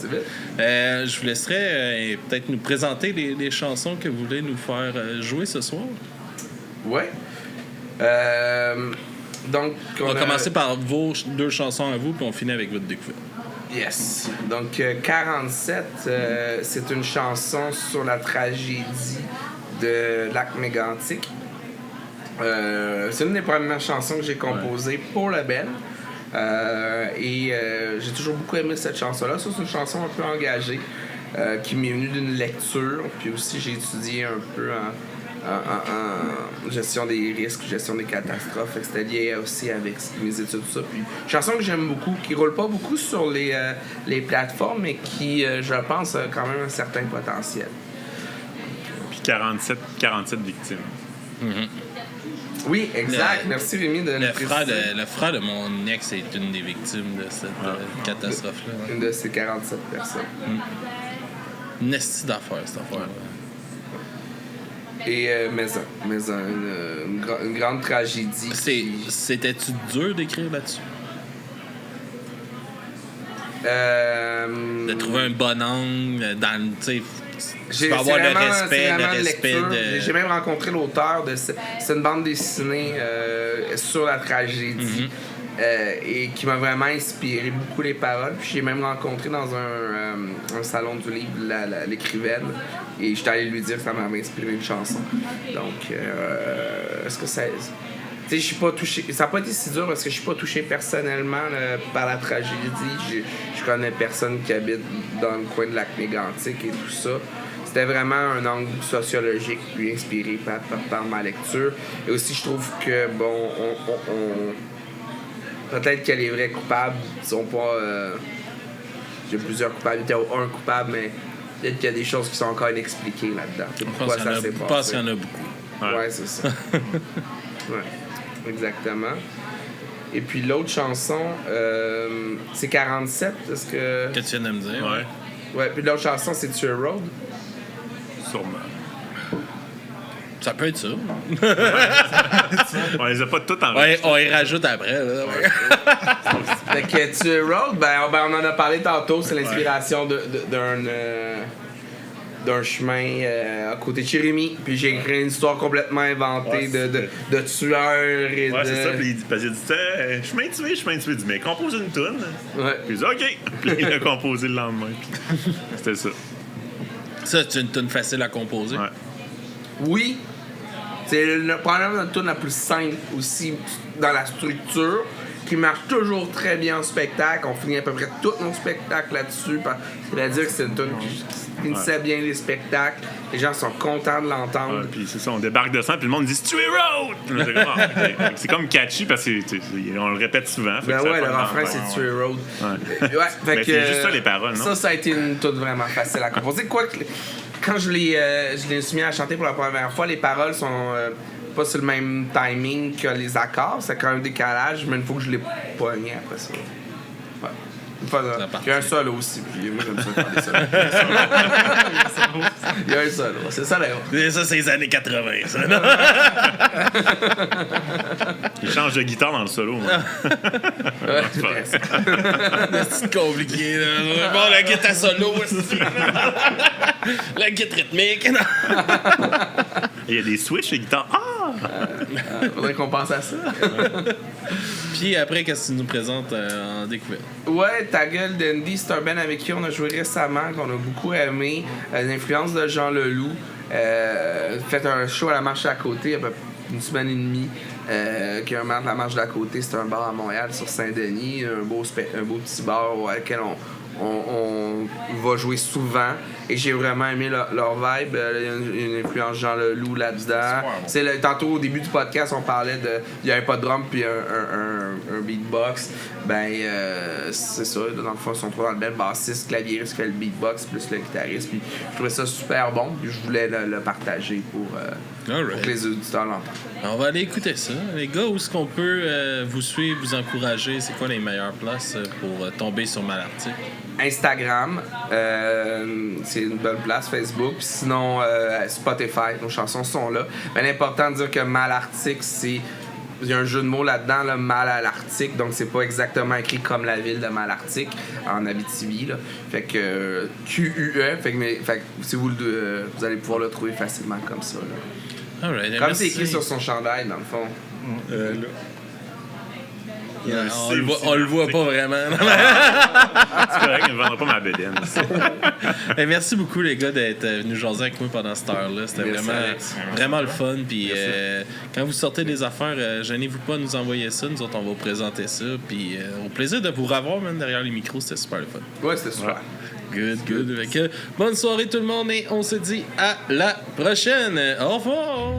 Je vous laisserai peut-être nous présenter les chansons que vous voulez nous faire jouer ce soir. Ouais. Donc, on va commencer par vos 2 chansons à vous, puis on finit avec votre découverte. Yes. Donc, 47, c'est une chanson sur la tragédie de Lac Mégantic. C'est une des premières chansons que j'ai composées pour le band. Et j'ai toujours beaucoup aimé cette chanson-là. Ça, c'est une chanson un peu engagée qui m'est venue d'une lecture. Puis aussi, j'ai étudié un peu en gestion des risques, gestion des catastrophes. C'était lié aussi avec mes études, tout ça. Puis, une chanson que j'aime beaucoup, qui roule pas beaucoup sur les plateformes, mais qui, je pense, a quand même un certain potentiel. Puis 47 victimes. Mm-hmm. Oui, exact. Merci Rémi de le frère de mon ex est une des victimes de cette catastrophe-là. Une de ces 47 personnes. Une esti d'affaires, cette affaire-là. Et une grande tragédie. C'était-tu dur d'écrire là-dessus? De trouver un bon angle dans, tu sais, avoir le respect de... J'ai même rencontré l'auteur de c'est une bande dessinée sur la tragédie. Et qui m'a vraiment inspiré beaucoup les paroles. Puis j'ai même rencontré dans un salon du livre l'écrivaine et j'étais allé lui dire que ça m'avait inspiré une chanson. Donc, est-ce que ça... Tu sais, je suis pas touché... Ça n'a pas été si dur parce que je suis pas touché personnellement par la tragédie. Je connais personne qui habite dans le coin de Lac Mégantic et tout ça. C'était vraiment un angle sociologique puis inspiré par ma lecture. Et aussi, je trouve que, bon, peut-être que les vrais coupables sont pas... J'ai plusieurs coupables, il y a un coupable, mais peut-être qu'il y a des choses qui sont encore inexpliquées là-dedans. Pourquoi ça s'est passé? Je pense qu'il y en a beaucoup. Ouais, c'est ça. Ouais, exactement. Et puis l'autre chanson, c'est 47, est-ce que... Que tu viens de me dire. Ouais, puis l'autre chanson, c'est Tuer Road. Sûrement. Ça peut être ça. On les a pas toutes en on y rajoute après. Là. Fait que Tuer Road, on en a parlé tantôt, c'est l'inspiration d'un chemin à côté de Jérémy. Puis j'ai écrit une histoire complètement inventée de tueurs et de... Ouais, c'est ça. Puis parce qu'il dit chemin tué. Il dit, mais compose une toune. Ouais. Puis il dit, OK. Puis il a composé le lendemain. C'était ça. Ça, c'est une toune facile à composer. Ouais. Oui. C'est probablement notre toune la plus simple aussi dans la structure, qui marche toujours très bien en spectacle. On finit à peu près tous nos spectacles là-dessus. C'est-à-dire que c'est une toune qui finissait bien les spectacles. Les gens sont contents de l'entendre. Ouais, puis c'est ça, on débarque de sang, puis le monde dit Tuer Road! C'est comme catchy parce qu'on le répète souvent. Ben ouais, le refrain c'est Tuer Road. Ouais. Fait mais que, c'est juste ça les paroles, non? Ça a été une toune vraiment facile à composer. Quand je l'ai soumis à chanter pour la première fois, les paroles sont pas sur le même timing que les accords. C'est quand même un décalage, mais une fois que je l'ai pogné après ça. Ouais. Il y a un solo aussi, puis moi j'aime ça faire des solos. Il y a un solo, c'est ça là. Ça, c'est les années 80, ça. Il change de guitare dans le solo. C'est compliqué, là. Bon, la guitare solo, aussi. La guitare rythmique. Il y a des switches de guitare. Ah! Faudrait qu'on pense à ça. Puis après, qu'est-ce que tu nous présentes en découverte? Ouais, Ta gueule d'Andy, c'est un band avec qui on a joué récemment, qu'on a beaucoup aimé. L'influence de Jean Leloup. Fait un show à la marche à côté, il y a une semaine et demie. Qui est un bar de la marche d'à côté, c'est un bar à Montréal sur Saint-Denis, un beau petit bar auquel on va jouer souvent. Et j'ai vraiment aimé leur vibe. Il y a une influence Jean Leloup là-dedans. Tantôt au début du podcast, on parlait de. Il y a un pas de drum puis un beatbox. C'est ça. Dans le fond, ils sont trois dans le bel bassiste, claviériste qui fait le beatbox, plus le guitariste. Puis je trouvais ça super bon. Puis je voulais le partager pour que les auditeurs l'entendent. On va aller écouter ça. Les gars, où est-ce qu'on peut vous suivre, vous encourager? C'est quoi les meilleures places pour tomber sur Malartic? Instagram, c'est une bonne place, Facebook. Puis sinon, Spotify, nos chansons sont là. Mais l'important de dire que Malartic, il y a un jeu de mots là-dedans, là, mal à l'Arctique, donc c'est pas exactement écrit comme la ville de Malartic en Abitibi. Là. Fait que QUE, fait que si vous allez pouvoir le trouver facilement comme ça. Là. Alright, comme c'est écrit sur son chandail, dans le fond. Là. On le voit pas vraiment. C'est correct, je ne vendrai pas ma bédaine. Merci beaucoup, les gars, d'être venus jaser avec moi pendant cette heure-là. C'était vraiment le fun. Puis quand vous sortez des affaires, gênez-vous pas de nous envoyer ça. Nous autres, on va vous présenter ça. Puis au plaisir de vous revoir, même derrière les micros. C'était super le fun. Ouais, c'était super. Good. Fait que, bonne soirée, tout le monde. Et on se dit à la prochaine. Au revoir.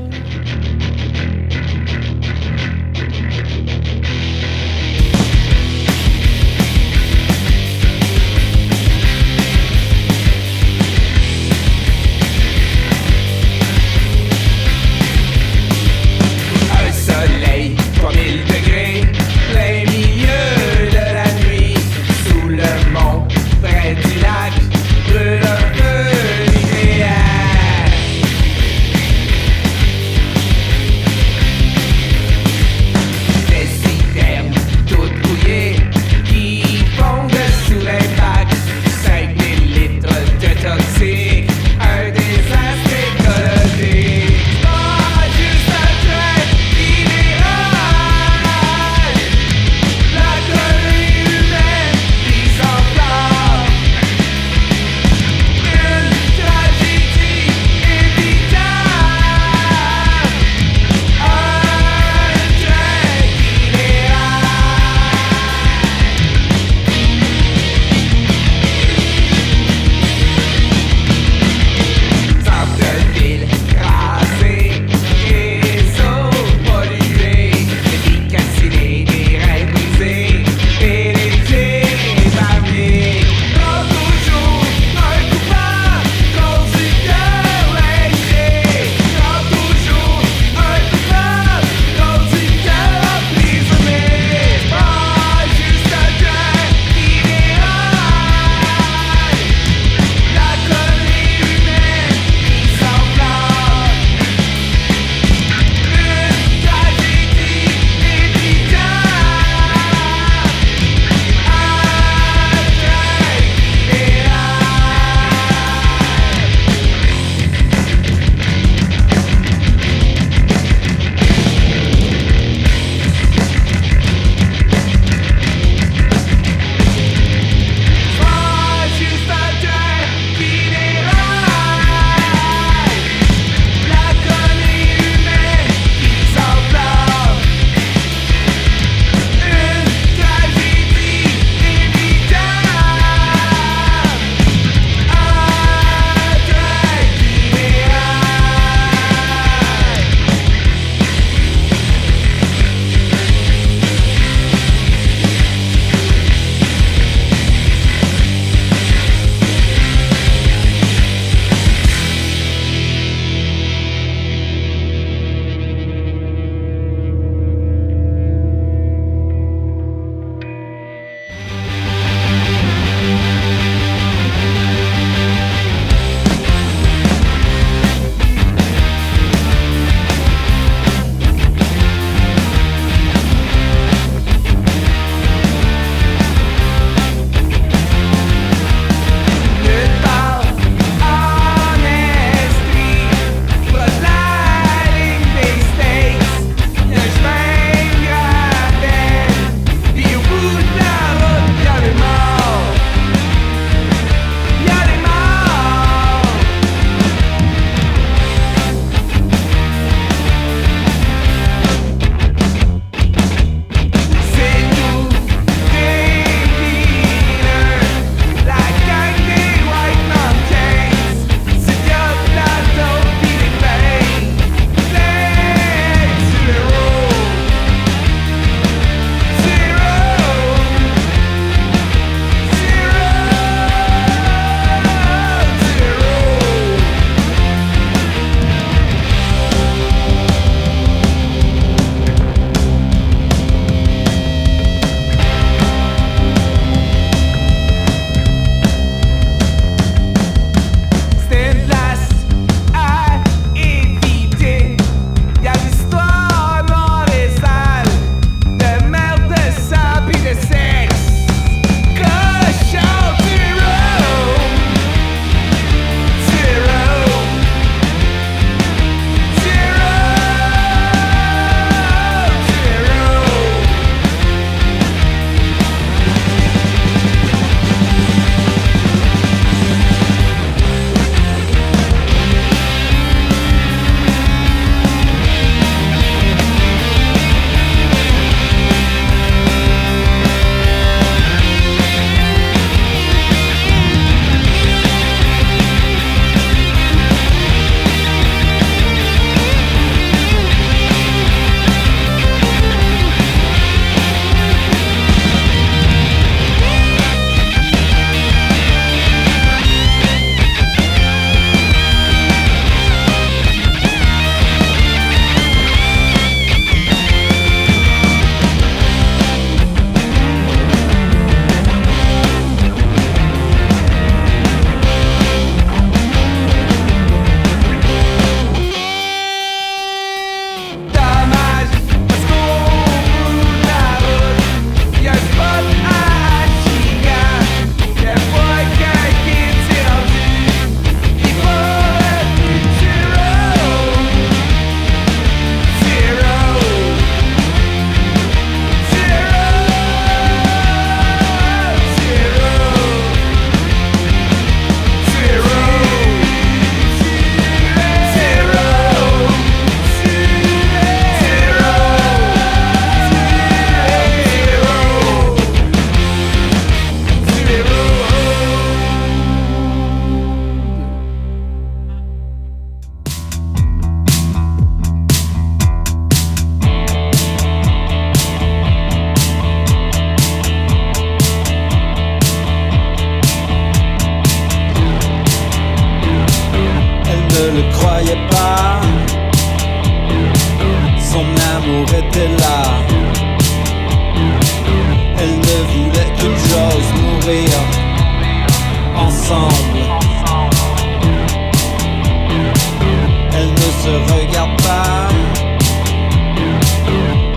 pas.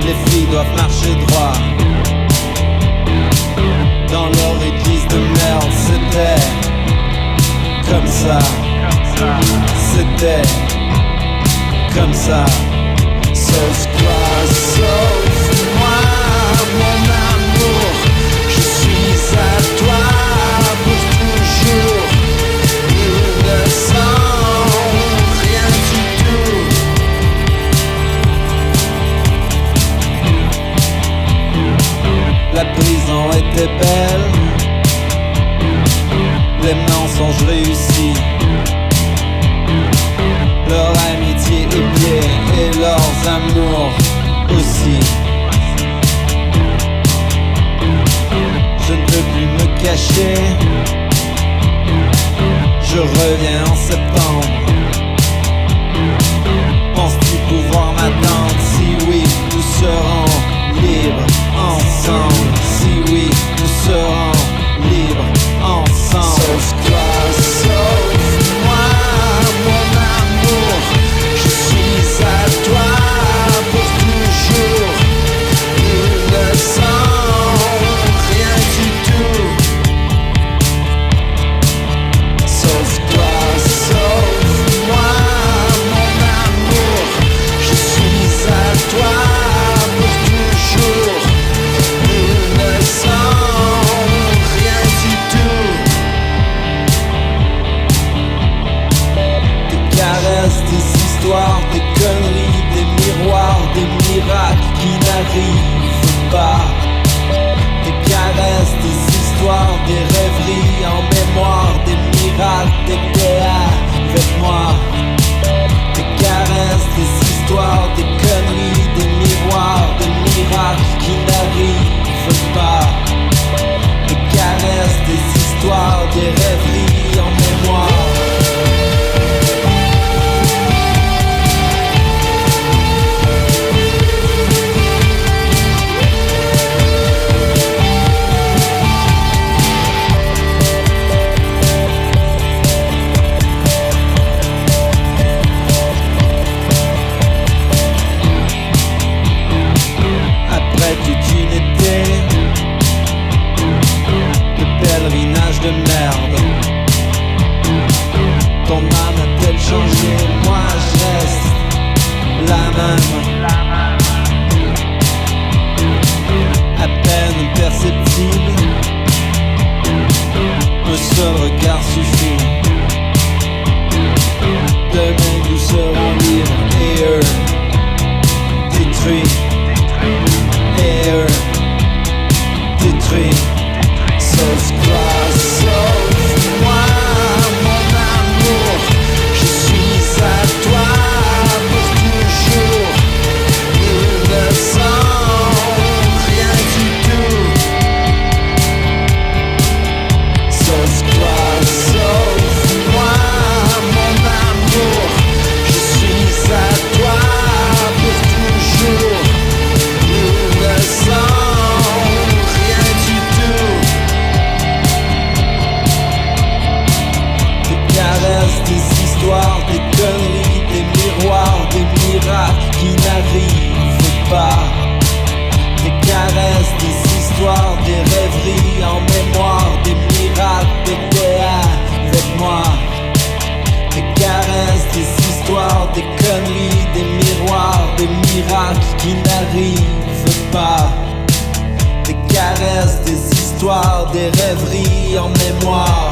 Les filles doivent marcher droit. Dans leur église de merde, c'était comme ça. C'était comme ça. Sauve toi, sauve-moi, mon amour. Je suis à toi pour toujours. Nous ne sommes rien du tout. La prison était belle, les mensonges réussis. Leur amitié est bien et leurs amours aussi. Je ne peux plus me cacher. Je reviens en septembre. Penses-tu pouvoir m'attendre? Si oui, nous serons libres ensemble. Si oui, nous serons libres ensemble. Sauve-toi, sauve-moi, mon amour. Je suis à toi pour toujours. Nous ne sommes rien du tout. Sauve-toi, sauve-moi, mon amour. Je suis à toi pour toujours. Nous ne sommes rien du tout. Des caresses, des histoires, des conneries, des miroirs, des miracles qui n'arrivent pas. Des caresses, des histoires, des rêveries en mémoire, des miracles, des avec moi. Des caresses, des histoires, des conneries, des miroirs, des miracles qui n'arrivent pas. Des caresses, des histoires, des rêveries en mémoire. Après toute une été de pèlerinage de merde, ton âme a-t-elle changé? Moi je reste la même. À peine perceptible, un seul regard suffit. Demain nous serons libres et eux détruits. Et eux détruits. Sauve-toi, sauve-moi, mon amour. Je suis à toi pour toujours. Nous ne sommes rien du tout. Sauve-toi, sauve-moi, mon amour. Je suis à toi pour toujours. Nous ne sommes rien du tout. Des caresses, des histoires, des conneries, des miroirs, des miracles qui n'arrivent pas. Des caresses, des histoires, des rêveries en mémoire, des miracles, des avec moi. Des caresses, des histoires, des conneries, des miroirs, des miracles qui n'arrivent pas. Des caresses, des histoires, des rêveries en mémoire.